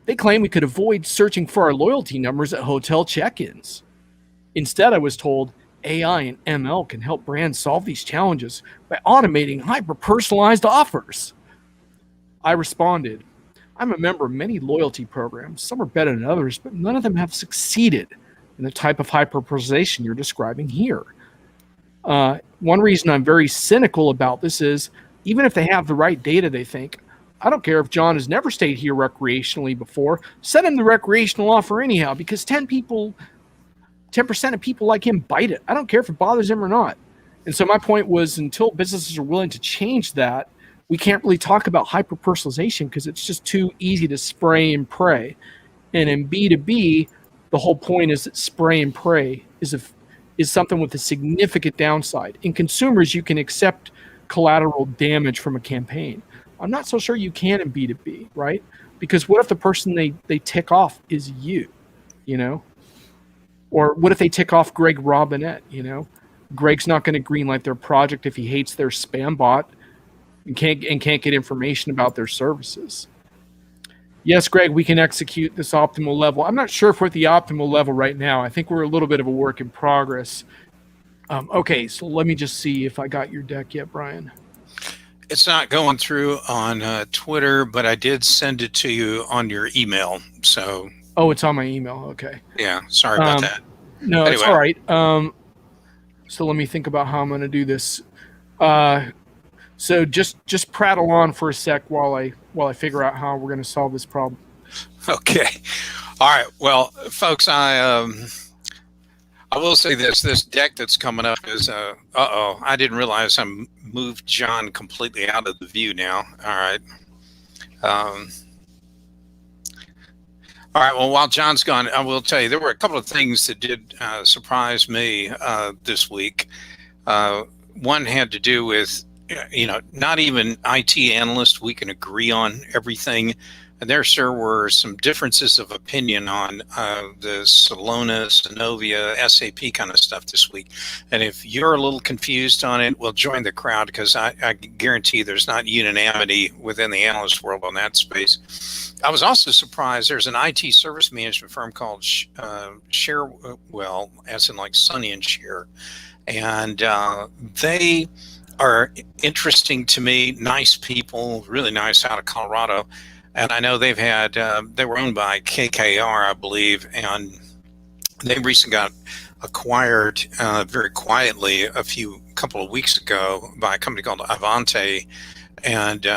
[SPEAKER 1] They claim we could avoid searching for our loyalty numbers at hotel check-ins. Instead, I was told AI and ML can help brands solve these challenges by automating hyper-personalized offers. I responded, I'm a member of many loyalty programs. Some are better than others, but none of them have succeeded in the type of hyper-personalization you're describing here. One reason I'm very cynical about this is, even if they have the right data, they think, I don't care if John has never stayed here recreationally before, send him the recreational offer anyhow, because 10% of people like him bite it. I don't care if it bothers him or not. And so my point was, until businesses are willing to change that, we can't really talk about hyper-personalization because it's just too easy to spray and pray. And in B2B, the whole point is that spray and pray is something with a significant downside. In consumers, you can accept collateral damage from a campaign. I'm not so sure you can in B2B, right? Because what if the person they tick off is you, Or what if they tick off Greg Robinette, Greg's not going to greenlight their project if he hates their spam bot and can't get information about their services. Yes, Greg, we can execute this optimal level. I'm not sure if we're at the optimal level right now. I think we're a little bit of a work in progress. Okay, so let me just see if I got your deck yet, Brian.
[SPEAKER 2] It's not going through on Twitter, but I did send it to you on your email. So.
[SPEAKER 1] Oh, it's on my email. Okay.
[SPEAKER 2] Yeah, sorry about that.
[SPEAKER 1] No, anyway. It's all right. So let me think about how I'm going to do this. So just prattle on for a sec while I figure out how we're going to solve this problem.
[SPEAKER 2] Okay. All right. Well, folks, I will say this deck that's coming up is I didn't realize I moved John completely out of the view now. All right. All right. Well, while John's gone, I will tell you there were a couple of things that did surprise me this week. One had to do with not even IT analysts, we can agree on everything. And there sure were some differences of opinion on the Solona, Synovia, SAP kind of stuff this week. And if you're a little confused on it, well, join the crowd, because I guarantee there's not unanimity within the analyst world on that space. I was also surprised there's an IT service management firm called Sharewell, as in like Sonny and Cher. And they are interesting to me, nice people, really nice, out of Colorado. And I know they've had, they were owned by KKR, I believe, and they recently got acquired very quietly a couple of weeks ago by a company called Avante. And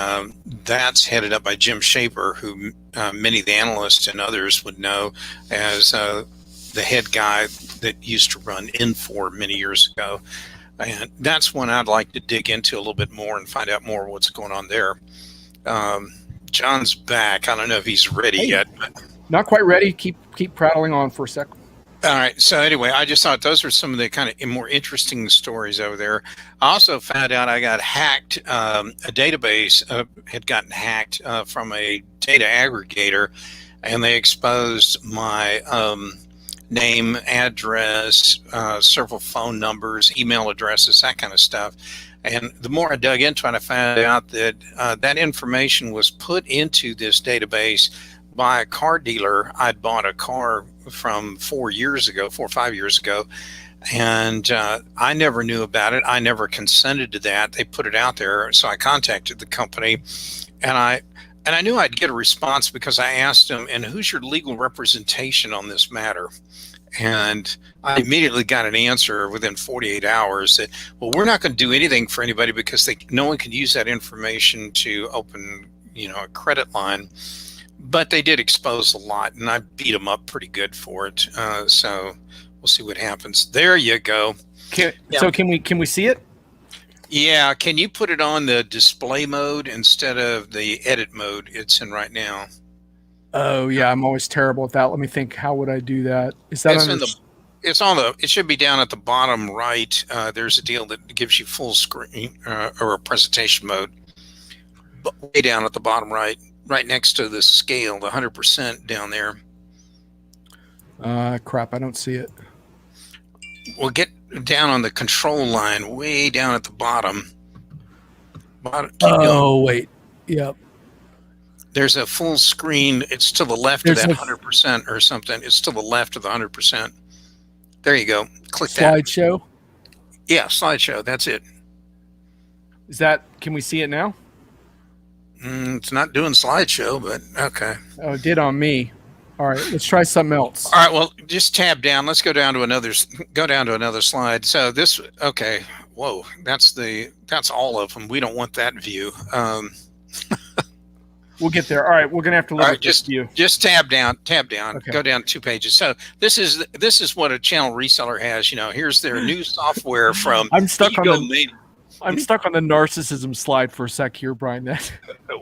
[SPEAKER 2] that's headed up by Jim Shaper, who many of the analysts and others would know as the head guy that used to run Infor many years ago. And that's one I'd like to dig into a little bit more and find out more what's going on there. John's back. I don't know if he's ready yet. But...
[SPEAKER 1] Not quite ready. Keep prattling on for a sec.
[SPEAKER 2] All right. So anyway, I just thought those are some of the kind of more interesting stories over there. I also found out I got hacked. A database had gotten hacked from a data aggregator, and they exposed my name, address, several phone numbers, email addresses, that kind of stuff. And the more I dug into it, I found out that that information was put into this database by a car dealer I'd bought a car from 4 or 5 years ago. And I never knew about it. I never consented to that. They put it out there. So I contacted the company, and I knew I'd get a response, because I asked them, and who's your legal representation on this matter? And I immediately got an answer within 48 hours that, well, we're not going to do anything for anybody, because no one can use that information to open, a credit line. But they did expose a lot, and I beat them up pretty good for it. So we'll see what happens. There you go.
[SPEAKER 1] So can we see it?
[SPEAKER 2] Yeah. Can you put it on the display mode instead of the edit mode it's in right now?
[SPEAKER 1] Oh yeah, I'm always terrible at that. Let me think. How would I do that? Is that
[SPEAKER 2] it should be down at the bottom right. There's a deal that gives you full screen or a presentation mode, but way down at the bottom right next to the scale, the 100% down there.
[SPEAKER 1] Crap, I don't see it.
[SPEAKER 2] Well, get down on the control line, way down at the bottom. Keep going.
[SPEAKER 1] Wait. Yep.
[SPEAKER 2] There's a full screen. It's to the left of that 100% or something. It's to the left of the 100%. There you go. Click that.
[SPEAKER 1] Slideshow?
[SPEAKER 2] Yeah, slideshow. That's it.
[SPEAKER 1] Can we see it now?
[SPEAKER 2] It's not doing slideshow, but okay.
[SPEAKER 1] Oh, it did on me. All right, let's try something else.
[SPEAKER 2] All right, well, just tab down. Let's go down to another slide. So this, okay. Whoa, that's all of them. We don't want that view.
[SPEAKER 1] We'll get there. All right, we're gonna have to look at this view.
[SPEAKER 2] Just tab down.
[SPEAKER 1] Okay.
[SPEAKER 2] Go down 2 pages. So this is what a channel reseller has. Here's their new software from.
[SPEAKER 1] I'm stuck on the narcissism slide for a sec here, Brian.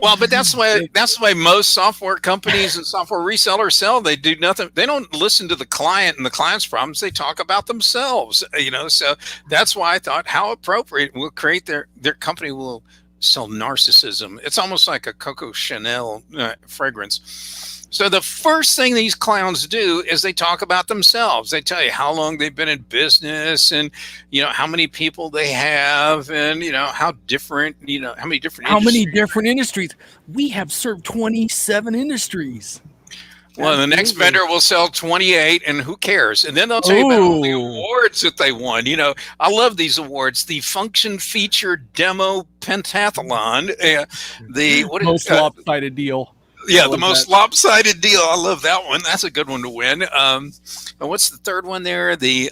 [SPEAKER 2] Well, but that's the way most software companies and software resellers sell. They do nothing. They don't listen to the client and the client's problems. They talk about themselves. So that's why I thought, how appropriate. We'll create their company will sell narcissism. It's almost like a Coco Chanel fragrance. So the first thing these clowns do is they talk about themselves. They tell you how long they've been in business, and how many people they have, and how many different industries.
[SPEAKER 1] We have served 27 industries.
[SPEAKER 2] Well, the next vendor will sell 28, and who cares? And then they'll tell you about all the awards that they won. I love these awards. The Function Feature Demo Pentathlon.
[SPEAKER 1] Most lopsided deal.
[SPEAKER 2] Yeah, the most lopsided deal. I love that one. That's a good one to win. And what's the third one there? The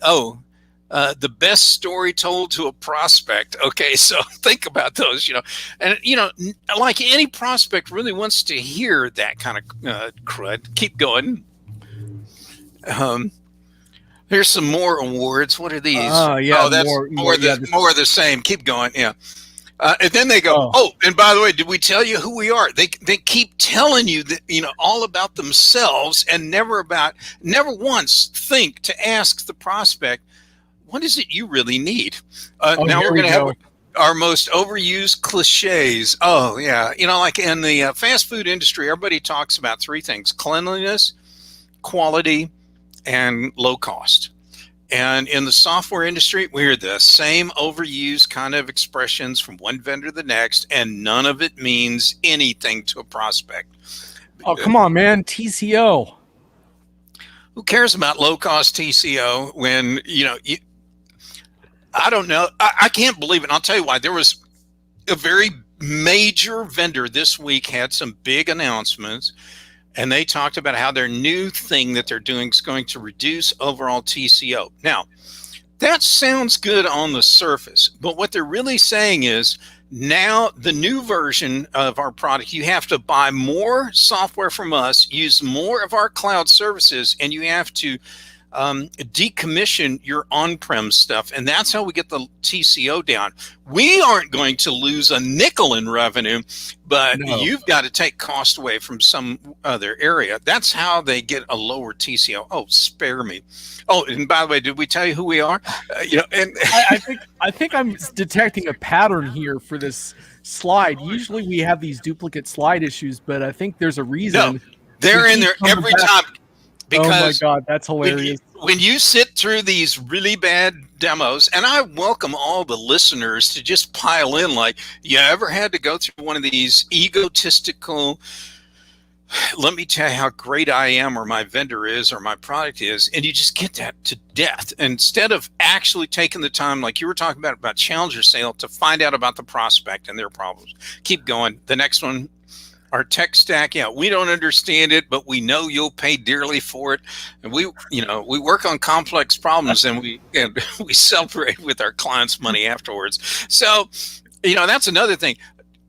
[SPEAKER 2] best story told to a prospect. Okay, so think about those, and like any prospect really wants to hear that kind of crud. Keep going. Here's some more awards. What are these? That's more of the same. Keep going. Yeah. And then they go, and by the way, did we tell you who we are? They keep telling you that, all about themselves, and never once think to ask the prospect, what is it you really need? Now we're going to have Our most overused cliches. Oh, yeah. Like in the fast food industry, everybody talks about three things: cleanliness, quality, and low cost. And in the software industry, we hear the same overused kind of expressions from one vendor to the next, and none of it means anything to a prospect.
[SPEAKER 1] Oh, come on, man. TCO.
[SPEAKER 2] Who cares about low cost TCO when, I don't know. I can't believe it. And I'll tell you why. There was a very major vendor this week had some big announcements, and they talked about how their new thing that they're doing is going to reduce overall TCO. Now, that sounds good on the surface, but what they're really saying is now the new version of our product, you have to buy more software from us, use more of our cloud services, and you have to decommission your on-prem stuff. And that's how we get the TCO down. We aren't going to lose a nickel in revenue, but you've got to take cost away from some other area. That's how they get a lower TCO. Oh, spare me. Oh, and by the way, did we tell you who we are? And
[SPEAKER 1] I think I'm detecting a pattern here for this slide. Usually we have these duplicate slide issues, but I think there's a reason.
[SPEAKER 2] No, they're in there every time. Because
[SPEAKER 1] oh my God, that's hilarious.
[SPEAKER 2] When you sit through these really bad demos, and I welcome all the listeners to just pile in, like, you ever had to go through one of these egotistical, let me tell you how great I am, or my vendor is, or my product is, and you just get that to death. Instead of actually taking the time, like you were talking about Challenger Sale, to find out about the prospect and their problems. Keep going. The next one. Our tech stack, we don't understand it, but we know you'll pay dearly for it. And we work on complex problems, and we celebrate with our clients' money afterwards. So, that's another thing.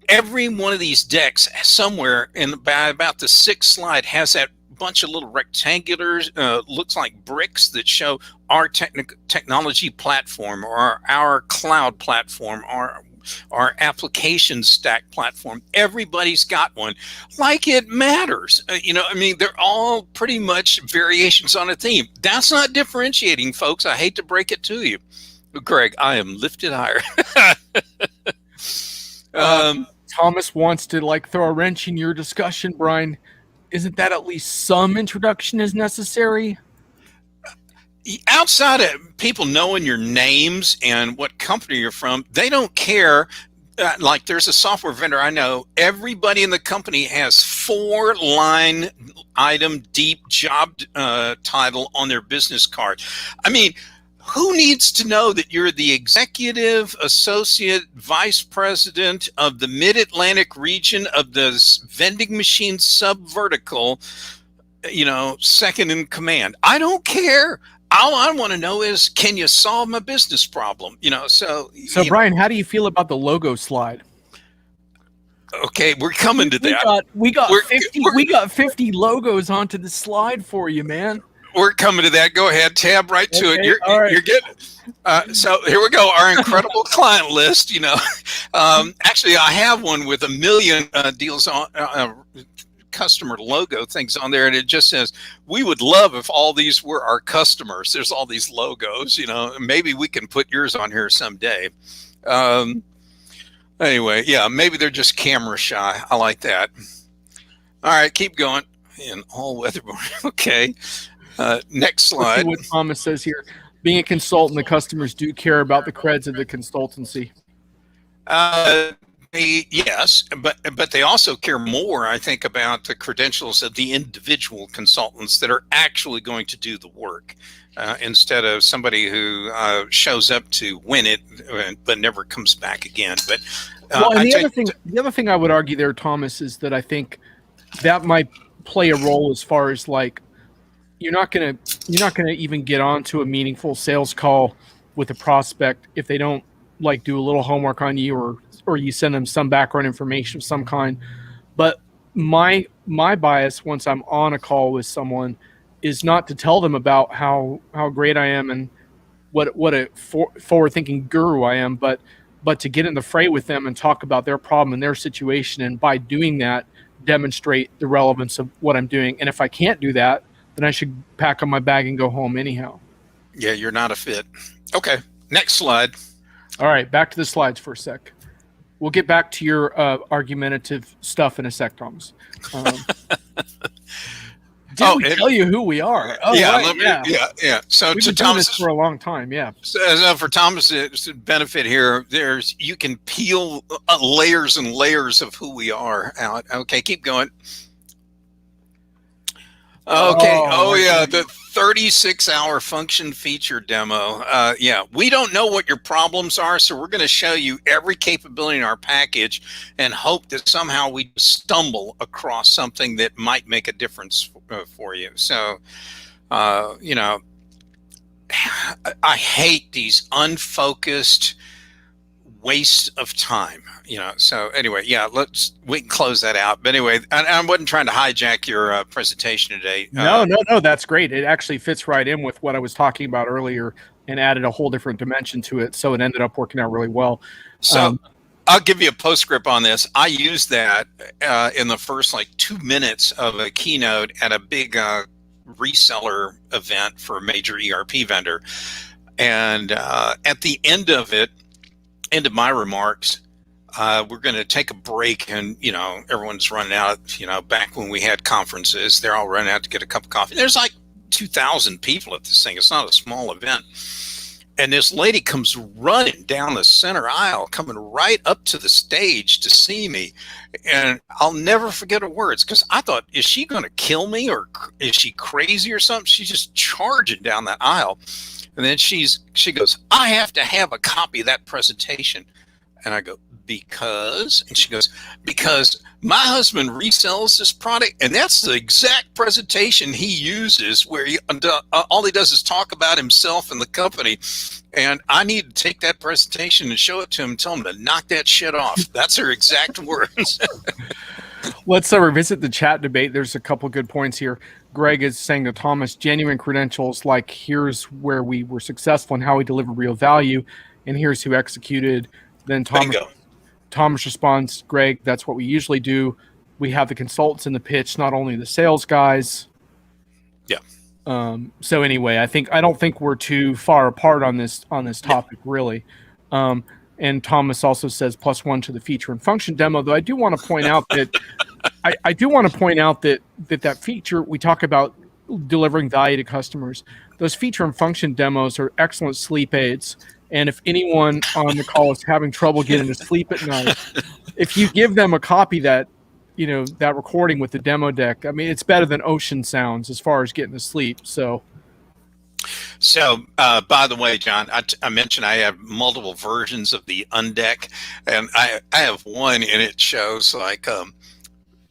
[SPEAKER 2] Every one of these decks somewhere in about the sixth slide has that bunch of little rectangular, looks like bricks that show our technology platform, or our cloud platform, or our application stack platform. Everybody's got one, like it matters. They're all pretty much variations on a theme. That's not differentiating, folks. I hate to break it to you. Greg, I am lifted higher.
[SPEAKER 1] Thomas wants to throw a wrench in your discussion, Brian. Isn't that at least some introduction is necessary?
[SPEAKER 2] Outside of people knowing your names and what company you're from, they don't care. Like there's a software vendor I know, everybody in the company has 4-line item deep job title on their business card. Who needs to know that you're the executive associate vice president of the mid-Atlantic region of the vending machine sub-vertical, second in command? I don't care. All I want to know is, can you solve my business problem? So
[SPEAKER 1] Brian, how do you feel about the logo slide?
[SPEAKER 2] Okay, we're coming to that.
[SPEAKER 1] We got 50 logos onto the slide for you, man.
[SPEAKER 2] We're coming to that. Go ahead, tab right to it. You're getting. So here we go. Our incredible client list. Actually, I have one with 1 million deals on. Customer logo things on there, and it just says, we would love if all these were our customers. There's all these logos, maybe we can put yours on here someday. Anyway, maybe they're just camera shy. I like that. All right, keep going. In all weather. Okay. Next slide.
[SPEAKER 1] What Thomas says here: being a consultant, the customers do care about the creds of the consultancy.
[SPEAKER 2] Yes, but they also care more, I think, about the credentials of the individual consultants that are actually going to do the work, instead of somebody who shows up to win it but never comes back again. But
[SPEAKER 1] the other thing I would argue there, Thomas, is that I think that might play a role as far as you're not gonna even get onto a meaningful sales call with a prospect if they don't do a little homework on you, or you send them some background information of some kind. But my bias once I'm on a call with someone is not to tell them about how great I am and what a forward-thinking guru I am, but to get in the fray with them and talk about their problem and their situation, and by doing that, demonstrate the relevance of what I'm doing. And if I can't do that, then I should pack up my bag and go home anyhow.
[SPEAKER 2] Yeah, you're not a fit. Okay, next slide.
[SPEAKER 1] All right, back to the slides for a sec. We'll get back to your argumentative stuff in a sec, Thomas. Did
[SPEAKER 2] Oh,
[SPEAKER 1] we tell you who we are? Oh,
[SPEAKER 2] yeah,
[SPEAKER 1] right, yeah.
[SPEAKER 2] yeah. So
[SPEAKER 1] We've
[SPEAKER 2] to
[SPEAKER 1] been doing this
[SPEAKER 2] Thomas,
[SPEAKER 1] for a long time, yeah.
[SPEAKER 2] so for Thomas's benefit here, you can peel layers and layers of who we are out. Okay, keep going. Okay. Oh, yeah. The 36-hour function feature demo. Yeah, we don't know what your problems are, so we're going to show you every capability in our package and hope that somehow we stumble across something that might make a difference for you. So, you know, I hate these unfocused waste of time, you know. So anyway, yeah, we can close that out. But anyway, I wasn't trying to hijack your presentation today.
[SPEAKER 1] No, that's great. It actually fits right in with what I was talking about earlier and added a whole different dimension to it. So it ended up working out really well.
[SPEAKER 2] So I'll give you a postscript on this. I used that in the first like 2 minutes of a keynote at a big reseller event for a major ERP vendor. And at the end of it, end of my remarks, we're going to take a break, and you know, everyone's running out. You know, back when we had conferences, they're all running out to get a cup of coffee. There's like 2,000 people at this thing. It's not a small event. And this lady comes running down the center aisle, coming right up to the stage to see me. And I'll never forget her words, because I thought, is she going to kill me, or is she crazy or something? She's just charging down that aisle. And then she goes, I have to have a copy of that presentation. And I go, because? And she goes, because my husband resells this product, and that's the exact presentation he uses, where all he does is talk about himself and the company. And I need to take that presentation and show it to him and tell him to knock that shit off. That's her exact words.
[SPEAKER 1] Let's revisit the chat debate. There's a couple good points here. Greg is saying to Thomas, genuine credentials, like here's where we were successful and how we deliver real value, and here's who executed. Then Thomas responds, Greg, that's what we usually do. We have the consultants in the pitch, not only the sales guys.
[SPEAKER 2] Yeah.
[SPEAKER 1] So anyway, I don't think we're too far apart on this topic, really. And Thomas also says +1 to the feature and function demo, though I do want to point out that that feature, we talk about delivering value to customers. Those feature and function demos are excellent sleep aids. And if anyone on the call is having trouble getting to sleep at night, if you give them a copy that recording with the demo deck, I mean, it's better than ocean sounds as far as getting to sleep. So
[SPEAKER 2] by the way, John, I mentioned I have multiple versions of the Undeck, and I have one, and it shows like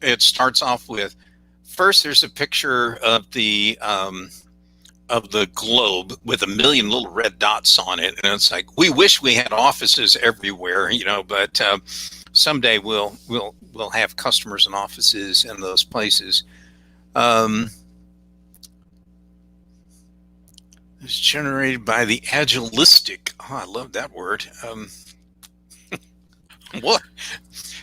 [SPEAKER 2] it starts off with, first there's a picture of the globe with a million little red dots on it, and it's like, we wish we had offices everywhere, you know, but someday we'll have customers and offices in those places. It's generated by the agilistic. Oh, I love that word. What?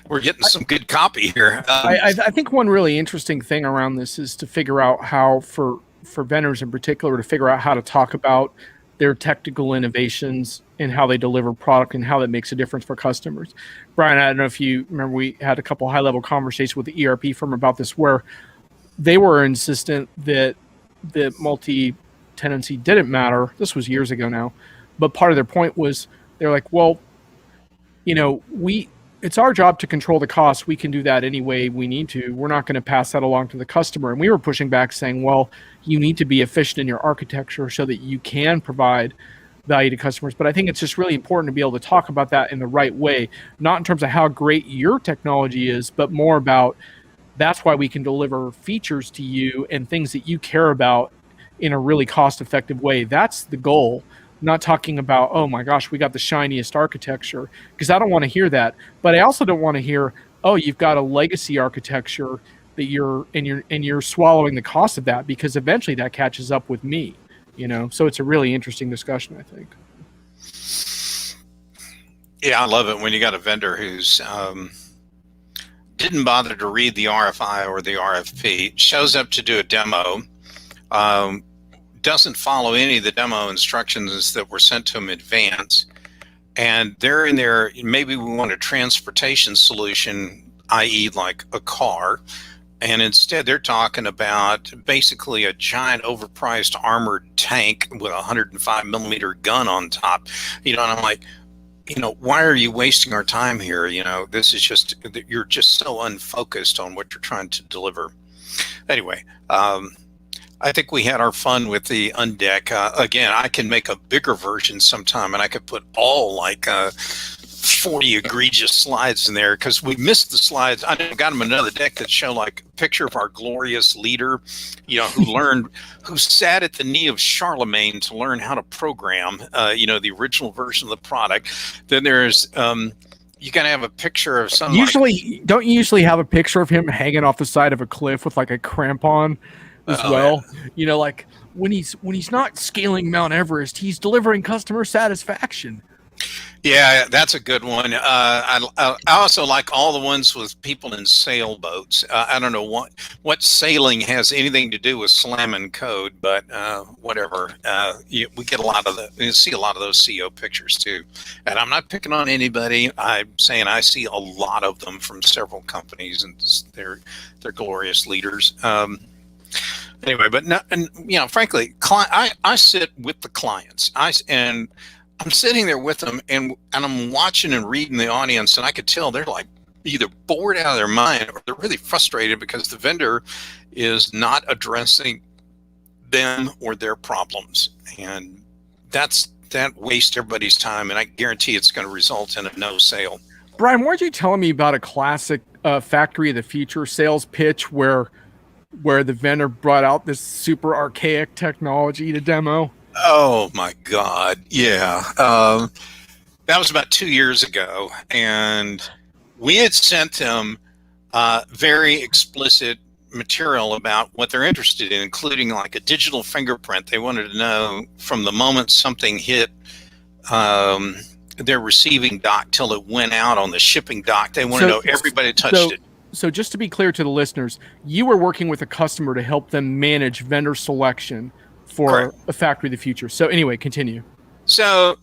[SPEAKER 2] We're getting some good copy here.
[SPEAKER 1] I think one really interesting thing around this is to figure out how, for vendors in particular, to figure out how to talk about their technical innovations and how they deliver product and how that makes a difference for customers. Brian, I don't know if you remember, we had a couple high-level conversations with the ERP firm about this, where they were insistent that the multi-tenancy didn't matter. This was years ago now. But part of their point was, they're like, well, you know, it's our job to control the costs. We can do that any way we need to. We're not going to pass that along to the customer. And we were pushing back saying, well, you need to be efficient in your architecture so that you can provide value to customers. But I think it's just really important to be able to talk about that in the right way, not in terms of how great your technology is, but more about that's why we can deliver features to you and things that you care about in a really cost-effective way. That's the goal. Not talking about, oh my gosh, we got the shiniest architecture, because I don't want to hear that. But I also don't want to hear, oh, you've got a legacy architecture that you're swallowing the cost of that, because eventually that catches up with me, you know. So it's a really interesting discussion, I think.
[SPEAKER 2] Yeah, I love it when you got a vendor who's didn't bother to read the RFI or the RFP, shows up to do a demo, doesn't follow any of the demo instructions that were sent to him in advance, and they're in there. Maybe we want a transportation solution, i.e., like a car. And instead, they're talking about basically a giant overpriced armored tank with a 105 millimeter gun on top. And I'm like, why are you wasting our time here? This is just, you're just so unfocused on what you're trying to deliver. Anyway, I think we had our fun with the Undeck. Again, I can make a bigger version sometime, and I could put all like 40 egregious slides in there, because we missed the slides. I got them another deck that show like a picture of our glorious leader, who sat at the knee of Charlemagne to learn how to program, the original version of the product. Then there's, you got to have a picture of some.
[SPEAKER 1] Don't you usually have a picture of him hanging off the side of a cliff with like a crampon as well? Yeah. Like when he's not scaling Mount Everest, he's delivering customer satisfaction.
[SPEAKER 2] Yeah, that's a good one. I also like all the ones with people in sailboats. I don't know what sailing has anything to do with slamming code, but whatever. We get a lot of you see a lot of those CEO pictures too. And I'm not picking on anybody. I'm saying I see a lot of them from several companies, and they're glorious leaders. Anyway, but frankly, I sit with the clients. I'm sitting there with them, and I'm watching and reading the audience, and I could tell they're like either bored out of their mind, or they're really frustrated because the vendor is not addressing them or their problems. And that wastes everybody's time, and I guarantee it's going to result in a no sale.
[SPEAKER 1] Brian, weren't you telling me about a classic Factory of the Future sales pitch where the vendor brought out this super archaic technology to demo?
[SPEAKER 2] Oh my God. Yeah. That was about 2 years ago. And we had sent them very explicit material about what they're interested in, including like a digital fingerprint. They wanted to know from the moment something hit their receiving dock till it went out on the shipping dock. They want to know everybody touched it.
[SPEAKER 1] So just to be clear to the listeners, you were working with a customer to help them manage vendor selection for
[SPEAKER 2] Correct.
[SPEAKER 1] a Factory of the Future. So anyway, continue.
[SPEAKER 2] So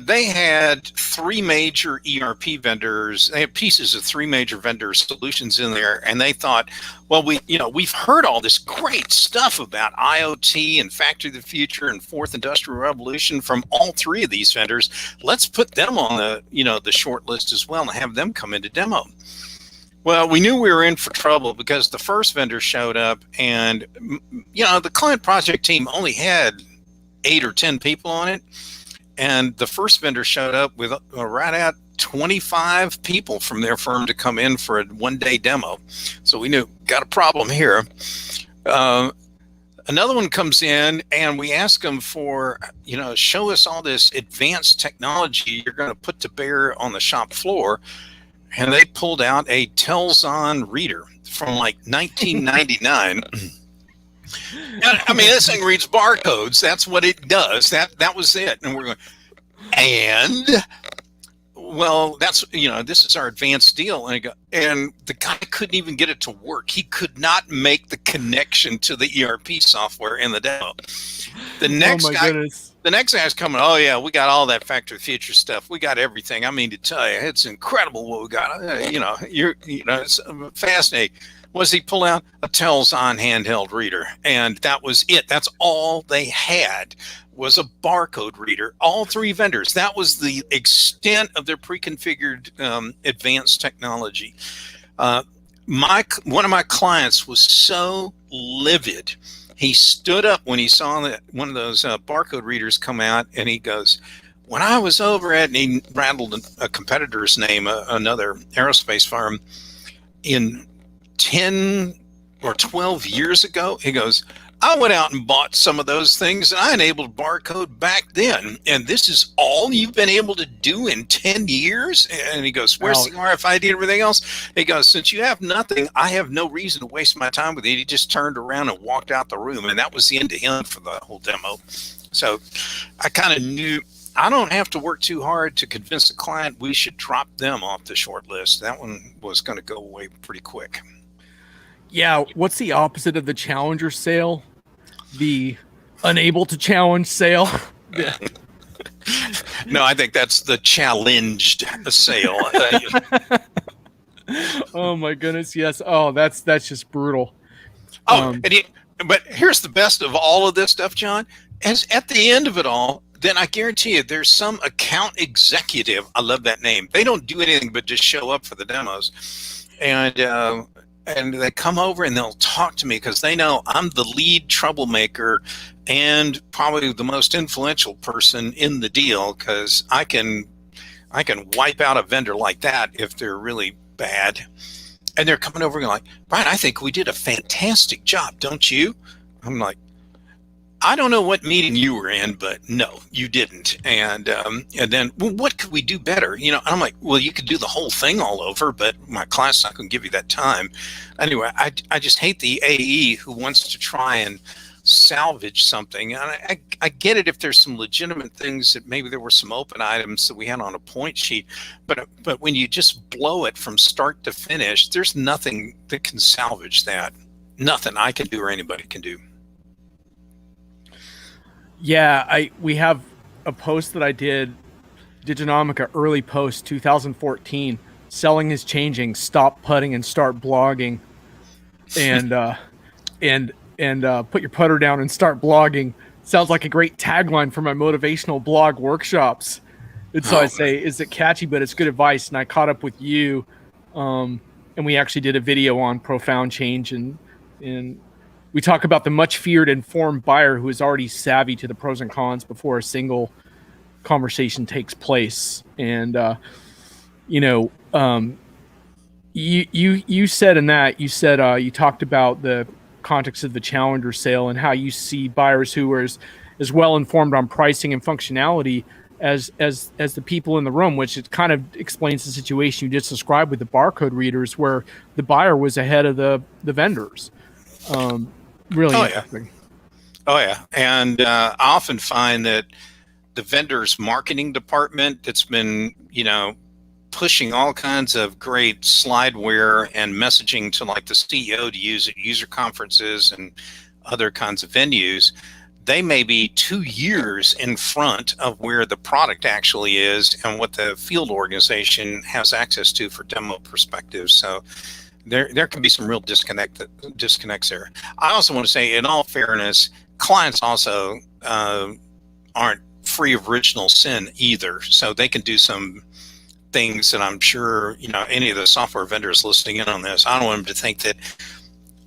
[SPEAKER 2] they had three major ERP vendors. They had pieces of three major vendor solutions in there, and they thought, well, we've heard all this great stuff about IoT and Factory of the Future and Fourth Industrial Revolution from all three of these vendors. Let's put them on the short list as well and have them come into demo. Well, we knew we were in for trouble because the first vendor showed up, and the client project team only had 8 or 10 people on it, and the first vendor showed up with right at 25 people from their firm to come in for a one-day demo. So we knew got a problem here. Another one comes in, and we ask them for show us all this advanced technology you're going to put to bear on the shop floor. And they pulled out a Telzon reader from like 1999. I mean, this thing reads barcodes. That's what it does. That was it. And we're going, well, that's, this is our advanced deal. And the guy couldn't even get it to work. He could not make the connection to the ERP software in the demo. The next guy's coming, oh yeah, we got all that Factory of the Future stuff. We got everything. I mean to tell you, it's incredible what we got. It's fascinating. What does he pull out? A Telzon handheld reader. And that was it. That's all they had, was a barcode reader. All three vendors. That was the extent of their pre-configured advanced technology. One of my clients was so livid. He stood up when he saw that one of those barcode readers come out, and he goes, when I was over at, and he rattled a competitor's name, another aerospace firm, in 10 or 12 years ago, he goes, I went out and bought some of those things, and I enabled barcode back then. And this is all you've been able to do in 10 years? And he goes, where's the RFID and everything else? He goes, since you have nothing, I have no reason to waste my time with it. He just turned around and walked out the room. And that was the end of him for the whole demo. So I kind of knew I don't have to work too hard to convince the client we should drop them off the short list. That one was going to go away pretty quick.
[SPEAKER 1] Yeah, what's the opposite of the challenger sale? The unable to challenge sale.
[SPEAKER 2] No, I think that's the challenged sale.
[SPEAKER 1] Oh my goodness, yes. Oh, that's just brutal.
[SPEAKER 2] Oh, but here's the best of all of this stuff, John. As at the end of it all, then I guarantee you there's some account executive. I love that name. They don't do anything but just show up for the demos. And they come over and they'll talk to me because they know I'm the lead troublemaker and probably the most influential person in the deal, because I can wipe out a vendor like that if they're really bad. And they're coming over and like, Brian, I think we did a fantastic job, don't you? I'm like, I don't know what meeting you were in, but no, you didn't. And then, well, what could we do better? You know, I'm like, well, you could do the whole thing all over, but my client's not going to give you that time. Anyway, I just hate the AE who wants to try and salvage something. And I get it if there's some legitimate things that maybe there were some open items that we had on a point sheet, but when you just blow it from start to finish, there's nothing that can salvage that. Nothing I can do or anybody can do.
[SPEAKER 1] Yeah, we have a post that I did, Diginomica early post 2014. Selling is changing. Stop putting and start blogging, and put your putter down and start blogging. Sounds like a great tagline for my motivational blog workshops. And so I say, is it catchy? But it's good advice. And I caught up with you, and we actually did a video on profound change, and we talk about the much feared informed buyer who is already savvy to the pros and cons before a single conversation takes place. And you said in that, you talked about the context of the challenger sale and how you see buyers who are as well informed on pricing and functionality as the people in the room, which it kind of explains the situation you just described with the barcode readers, where the buyer was ahead of the vendors. Really interesting.
[SPEAKER 2] Oh yeah, and I often find that the vendor's marketing department that's been, pushing all kinds of great slideware and messaging to like the CEO to use at user conferences and other kinds of venues, they may be 2 years in front of where the product actually is and what the field organization has access to for demo perspectives. So there can be some real disconnects there. I also want to say, in all fairness, clients also aren't free of original sin either. So they can do some things that I'm sure, any of the software vendors listening in on this, I don't want them to think that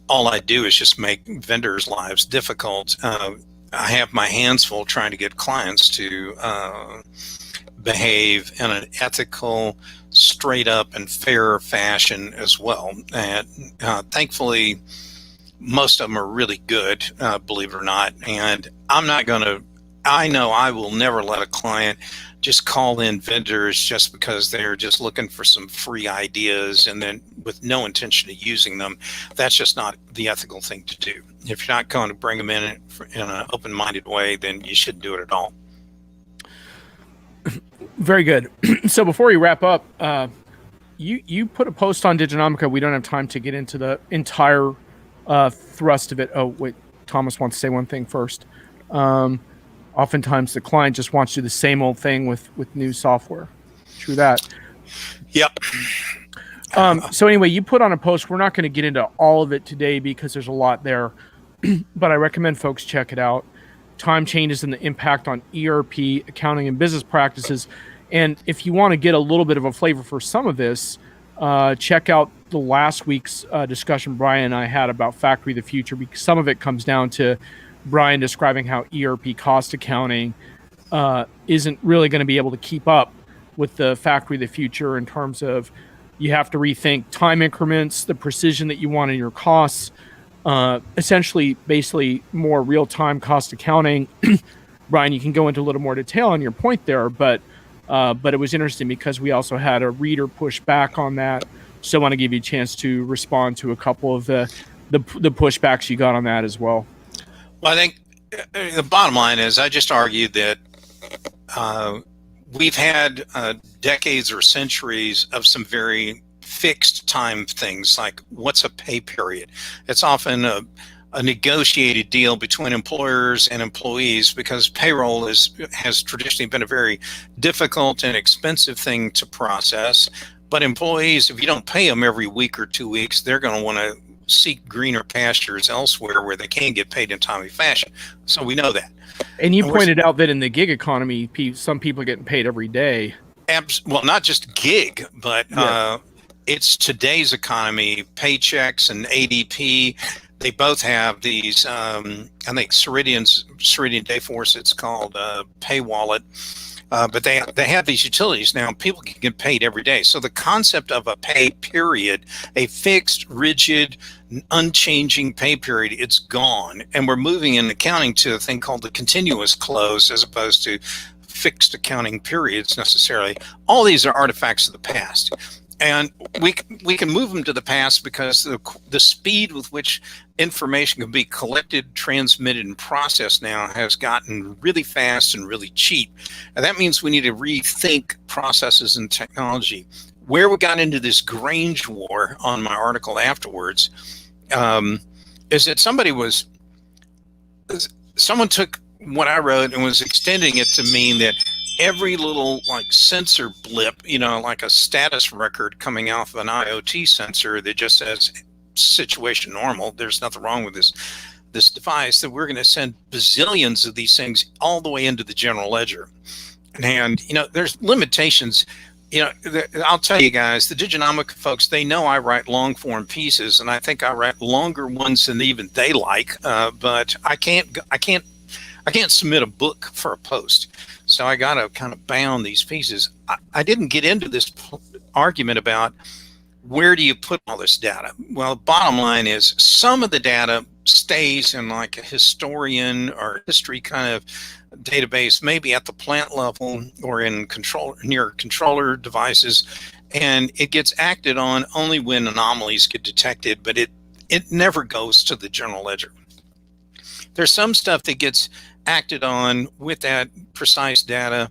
[SPEAKER 2] all I do is just make vendors' lives difficult. I have my hands full trying to get clients to behave in an ethical, straight up and fair fashion as well. And thankfully, most of them are really good, believe it or not. And I know I will never let a client just call in vendors just because they're just looking for some free ideas and then with no intention of using them. That's just not the ethical thing to do. If you're not going to bring them in an open-minded way, then you shouldn't do it at all.
[SPEAKER 1] Very good. So before we wrap up, you put a post on Diginomica. We don't have time to get into the entire thrust of it. Oh, wait, Thomas wants to say one thing first. Oftentimes the client just wants to do the same old thing with new software. True that.
[SPEAKER 2] Yep.
[SPEAKER 1] So anyway, you put on a post. We're not going to get into all of it today because there's a lot there, but I recommend folks check it out. Time changes and the impact on ERP, accounting, and business practices. And if you want to get a little bit of a flavor for some of this, check out the last week's discussion Brian and I had about Factory of the Future, because some of it comes down to Brian describing how ERP cost accounting isn't really going to be able to keep up with the Factory of the Future in terms of you have to rethink time increments, the precision that you want in your costs, essentially, basically more real-time cost accounting. Brian, you can go into a little more detail on your point there, but it was interesting because we also had a reader push back on that. So I want to give you a chance to respond to a couple of the pushbacks you got on that as well.
[SPEAKER 2] Well, I think the bottom line is I just argued that we've had decades or centuries of some very fixed time things, like what's a pay period. It's often a negotiated deal between employers and employees, because payroll has traditionally been a very difficult and expensive thing to process. But employees, if you don't pay them every week or 2 weeks, they're going to want to seek greener pastures elsewhere where they can get paid in timely fashion. So we know that.
[SPEAKER 1] And you pointed out that in the gig economy, some people are getting paid every day.
[SPEAKER 2] Well, not just gig, but it's today's economy. Paychex and ADP, they both have these. I think Ceridian Dayforce, it's called Pay Wallet, but they have these utilities now. People can get paid every day. So the concept of a pay period, a fixed, rigid, unchanging pay period, it's gone, and we're moving in accounting to a thing called the continuous close, as opposed to fixed accounting periods necessarily. All these are artifacts of the past, and we can move them to the past because the speed with which information can be collected, transmitted, and processed now has gotten really fast and really cheap. And that means we need to rethink processes and technology. Where we got into this Grange war on my article afterwards is that someone took what I wrote and was extending it to mean that every little like sensor blip, like a status record coming off of an IoT sensor that just says situation normal, there's nothing wrong with this device, that we're going to send bazillions of these things all the way into the general ledger. And there's limitations. I'll tell you guys, the diginomica folks, they know I write long form pieces, and I think I write longer ones than even they like, but I can't submit a book for a post. So I got to kind of bound these pieces. I didn't get into this argument about where do you put all this data. Well, the bottom line is some of the data stays in like a historian or history kind of database, maybe at the plant level or in near controller devices, and it gets acted on only when anomalies get detected, but it never goes to the general ledger. There's some stuff that gets acted on with that precise data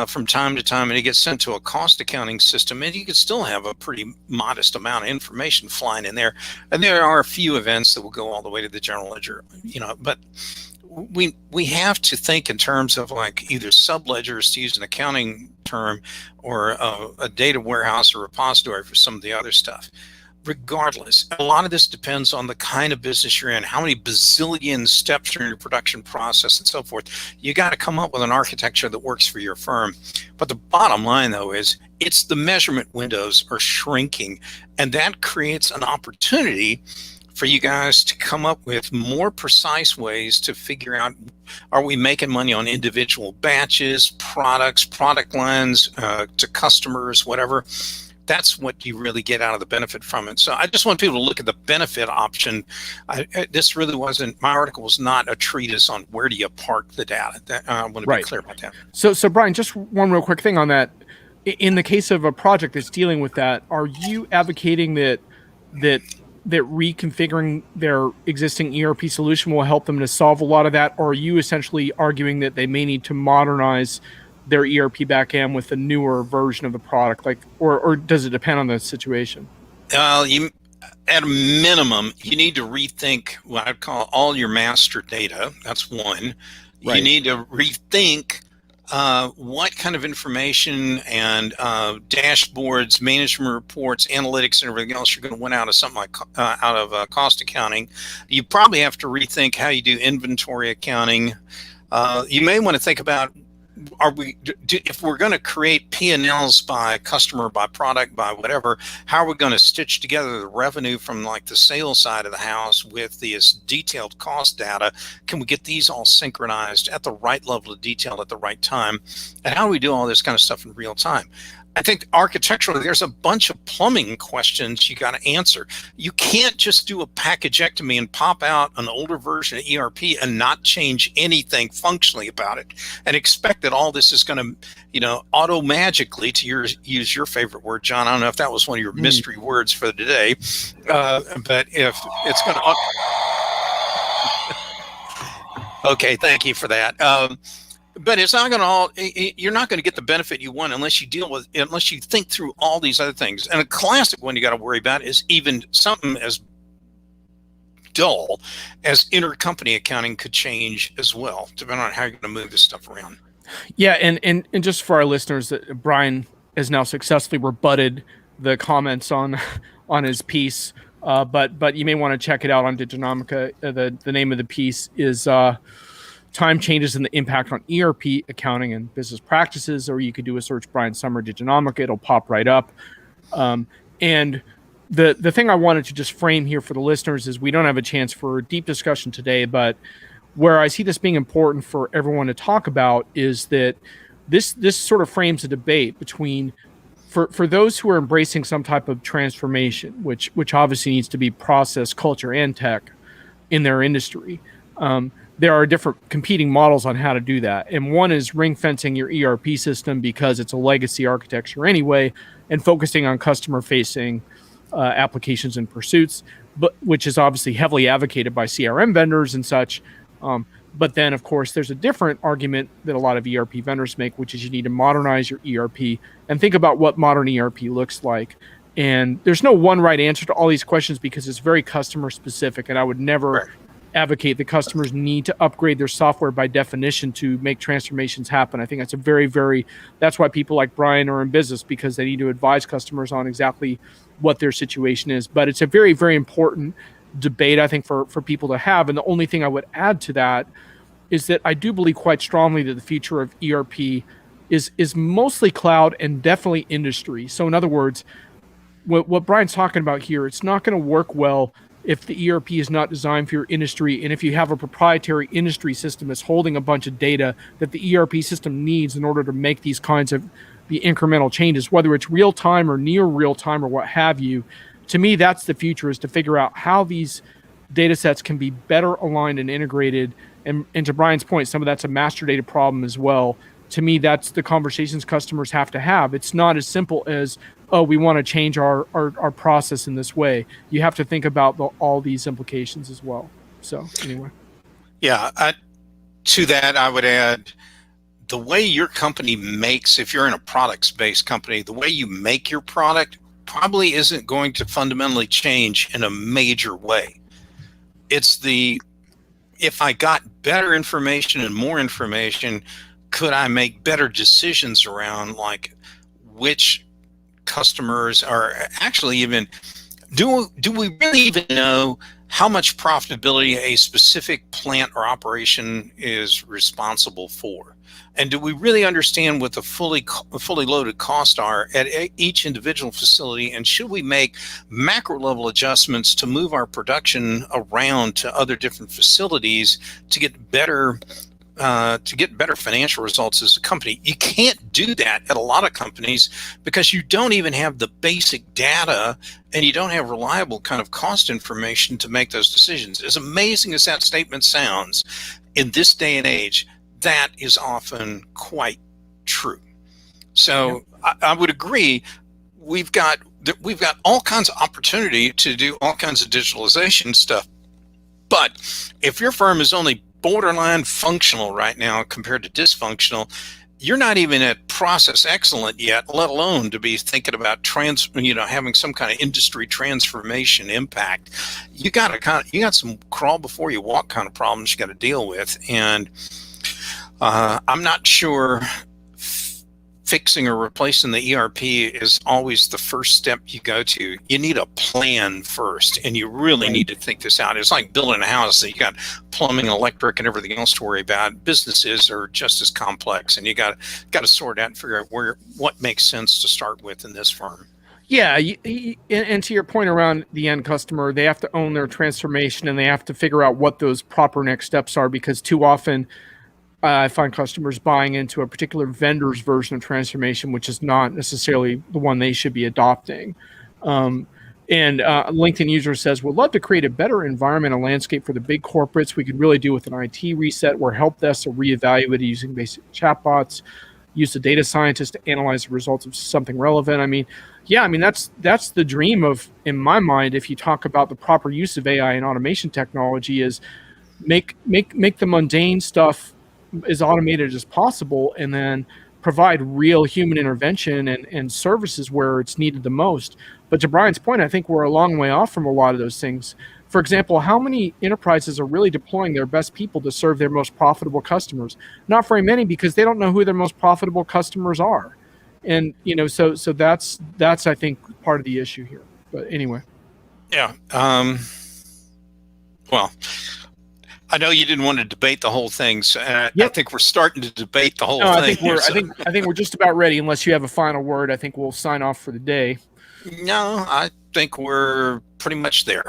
[SPEAKER 2] from time to time, and it gets sent to a cost accounting system, and you can still have a pretty modest amount of information flying in there. And there are a few events that will go all the way to the general ledger, but we have to think in terms of like either subledgers, to use an accounting term, or a data warehouse or repository for some of the other stuff. Regardless, a lot of this depends on the kind of business you're in, how many bazillion steps are in your production process and so forth. You got to come up with an architecture that works for your firm. But the bottom line, though, is it's the measurement windows are shrinking, and that creates an opportunity for you guys to come up with more precise ways to figure out, are we making money on individual batches, products, product lines, to customers, whatever. That's what you really get out of the benefit from it. So I just want people to look at the benefit option. This really wasn't, my article was not a treatise on where do you park the data. I want to be clear about that.
[SPEAKER 1] So Brian, just one real quick thing on that. In the case of a project that's dealing with that, are you advocating that reconfiguring their existing ERP solution will help them to solve a lot of that? Or are you essentially arguing that they may need to modernize their ERP backend with a newer version of the product, or does it depend on the situation?
[SPEAKER 2] At a minimum, you need to rethink what I'd call all your master data. That's one. Right. You need to rethink what kind of information and dashboards, management reports, analytics, and everything else you're going to want out of something like out of cost accounting. You probably have to rethink how you do inventory accounting. You may want to think about, if we're going to create P&Ls by customer, by product, by whatever, how are we going to stitch together the revenue from like the sales side of the house with this detailed cost data? Can we get these all synchronized at the right level of detail at the right time? And how do we do all this kind of stuff in real time? I think architecturally, there's a bunch of plumbing questions you got to answer. You can't just do a packagectomy and pop out an older version of ERP and not change anything functionally about it and expect that all this is going to, auto magically, to use your favorite word, John. I don't know if that was one of your mystery words for today, but if it's going to, okay, thank you for that. But it's not going to you're not going to get the benefit you want unless you think through all these other things. And a classic one you got to worry about is even something as dull, as intercompany accounting could change as well, depending on how you're going to move this stuff around.
[SPEAKER 1] Yeah, and just for our listeners, Brian has now successfully rebutted the comments on on his piece. But you may want to check it out on Diginomica. The name of the piece is Time Changes and the Impact on ERP Accounting and Business Practices, or you could do a search Brian Summer Diginomica. It'll pop right up. And the thing I wanted to just frame here for the listeners is we don't have a chance for a deep discussion today, but where I see this being important for everyone to talk about is that this sort of frames a debate between for those who are embracing some type of transformation, which obviously needs to be process, culture, and tech in their industry. There are different competing models on how to do that. And one is ring fencing your ERP system because it's a legacy architecture anyway, and focusing on customer facing applications and pursuits, but which is obviously heavily advocated by CRM vendors and such. But then, of course, there's a different argument that a lot of ERP vendors make, which is you need to modernize your ERP and think about what modern ERP looks like. And there's no one right answer to all these questions because it's very customer specific. And I would never advocate that customers need to upgrade their software by definition to make transformations happen. I think that's that's why people like Brian are in business, because they need to advise customers on exactly what their situation is. But it's a very, very important debate, I think, for people to have. And the only thing I would add to that is that I do believe quite strongly that the future of ERP is mostly cloud and definitely industry. So in other words, what Brian's talking about here, it's not going to work well if the ERP is not designed for your industry, and if you have a proprietary industry system that's holding a bunch of data that the ERP system needs in order to make these kinds of the incremental changes, whether it's real time or near real time or what have you. To me, that's the future, is to figure out how these data sets can be better aligned and integrated. And to Brian's point, some of that's a master data problem as well. To me, that's the conversations customers have to have. It's not as simple as, oh, we want to change our process in this way. You have to think about all these implications as well. So anyway.
[SPEAKER 2] Yeah, to that, I would add, the way your company makes, if you're in a products-based company, the way you make your product probably isn't going to fundamentally change in a major way. It's if I got better information and more information, could I make better decisions around like which customers are actually even, do we really even know how much profitability a specific plant or operation is responsible for? And do we really understand what the fully loaded costs are at each individual facility? And should we make macro level adjustments to move our production around to other different facilities to get better financial results as a company? You can't do that at a lot of companies because you don't even have the basic data and you don't have reliable kind of cost information to make those decisions. As amazing as that statement sounds, in this day and age, that is often quite true. So yeah. I would agree. We've got all kinds of opportunity to do all kinds of digitalization stuff. But if your firm is only borderline functional right now compared to dysfunctional, you're not even at process excellent yet, let alone to be thinking about having some kind of industry transformation impact. You got some crawl before you walk kind of problems you got to deal with. And I'm not sure fixing or replacing the ERP is always the first step you go to. You need a plan first, and you really need to think this out. It's like building a house. You got plumbing, electric, and everything else to worry about. Businesses are just as complex, and you got to sort out and figure out what makes sense to start with in this firm.
[SPEAKER 1] Yeah, and to your point around the end customer, they have to own their transformation, and they have to figure out what those proper next steps are, because too often I find customers buying into a particular vendor's version of transformation, which is not necessarily the one they should be adopting. And LinkedIn user says, would love to create a better environment and landscape for the big corporates. We could really do with an IT reset where help desks are reevaluated using basic chatbots, use a data scientist to analyze the results of something relevant. That's the dream of, in my mind, if you talk about the proper use of AI and automation technology, is make the mundane stuff as automated as possible, and then provide real human intervention and services where it's needed the most. But to Brian's point, I think we're a long way off from a lot of those things. For example, how many enterprises are really deploying their best people to serve their most profitable customers? Not very many, because they don't know who their most profitable customers are. And so that's I think part of the issue here. But anyway.
[SPEAKER 2] Yeah. Well, I know you didn't want to debate the whole thing, so I think we're starting to debate the whole thing.
[SPEAKER 1] I think we're just about ready. Unless you have a final word, I think we'll sign off for the day.
[SPEAKER 2] No, I think we're pretty much there.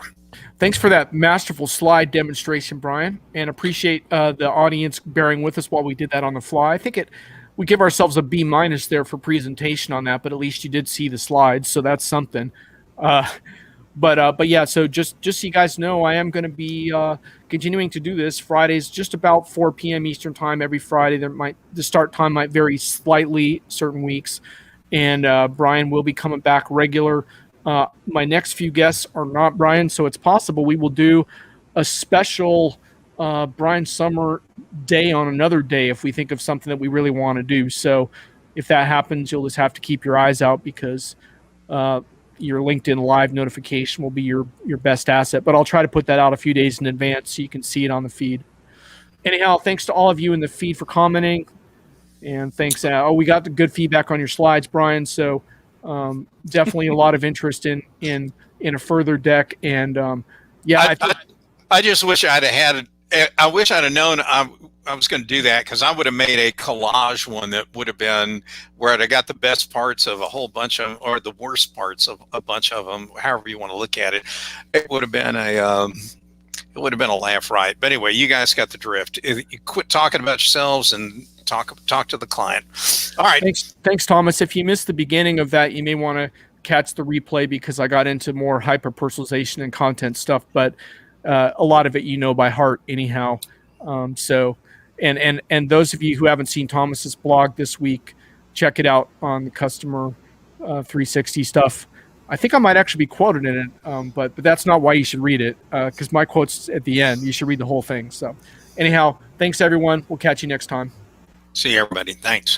[SPEAKER 1] Thanks for that masterful slide demonstration, Brian, and appreciate the audience bearing with us while we did that on the fly. I think we give ourselves a B- there for presentation on that, but at least you did see the slides, so that's something. But yeah, so just so you guys know, I am going to be continuing to do this Fridays, just about 4 p.m. Eastern time every Friday. The start time might vary slightly certain weeks, and Brian will be coming back regular. My next few guests are not Brian, so it's possible we will do a special Brian Summer day on another day if we think of something that we really want to do. So if that happens, you'll just have to keep your eyes out, because your LinkedIn Live notification will be your best asset. But I'll try to put that out a few days in advance so you can see it on the feed. Anyhow, thanks to all of you in the feed for commenting. And thanks. We got the good feedback on your slides, Brian. So definitely a lot of interest in a further deck. And
[SPEAKER 2] I just wish I wish I'd have known I was going to do that, because I would have made a collage one that would have been where I got the best parts of a whole bunch of, or the worst parts of a bunch of them, however you want to look at it. It would have been a laugh riot. But anyway, you guys got the drift. You quit talking about yourselves and talk to the client. All right.
[SPEAKER 1] Thanks, Thomas. If you missed the beginning of that, you may want to catch the replay, because I got into more hyper personalization and content stuff, but a lot of it by heart anyhow. And those of you who haven't seen Thomas's blog this week, check it out on the Customer 360 stuff. I think I might actually be quoted in it, but that's not why you should read it, because my quote's at the end. You should read the whole thing. So anyhow, thanks everyone. We'll catch you next time.
[SPEAKER 2] See you, everybody. Thanks.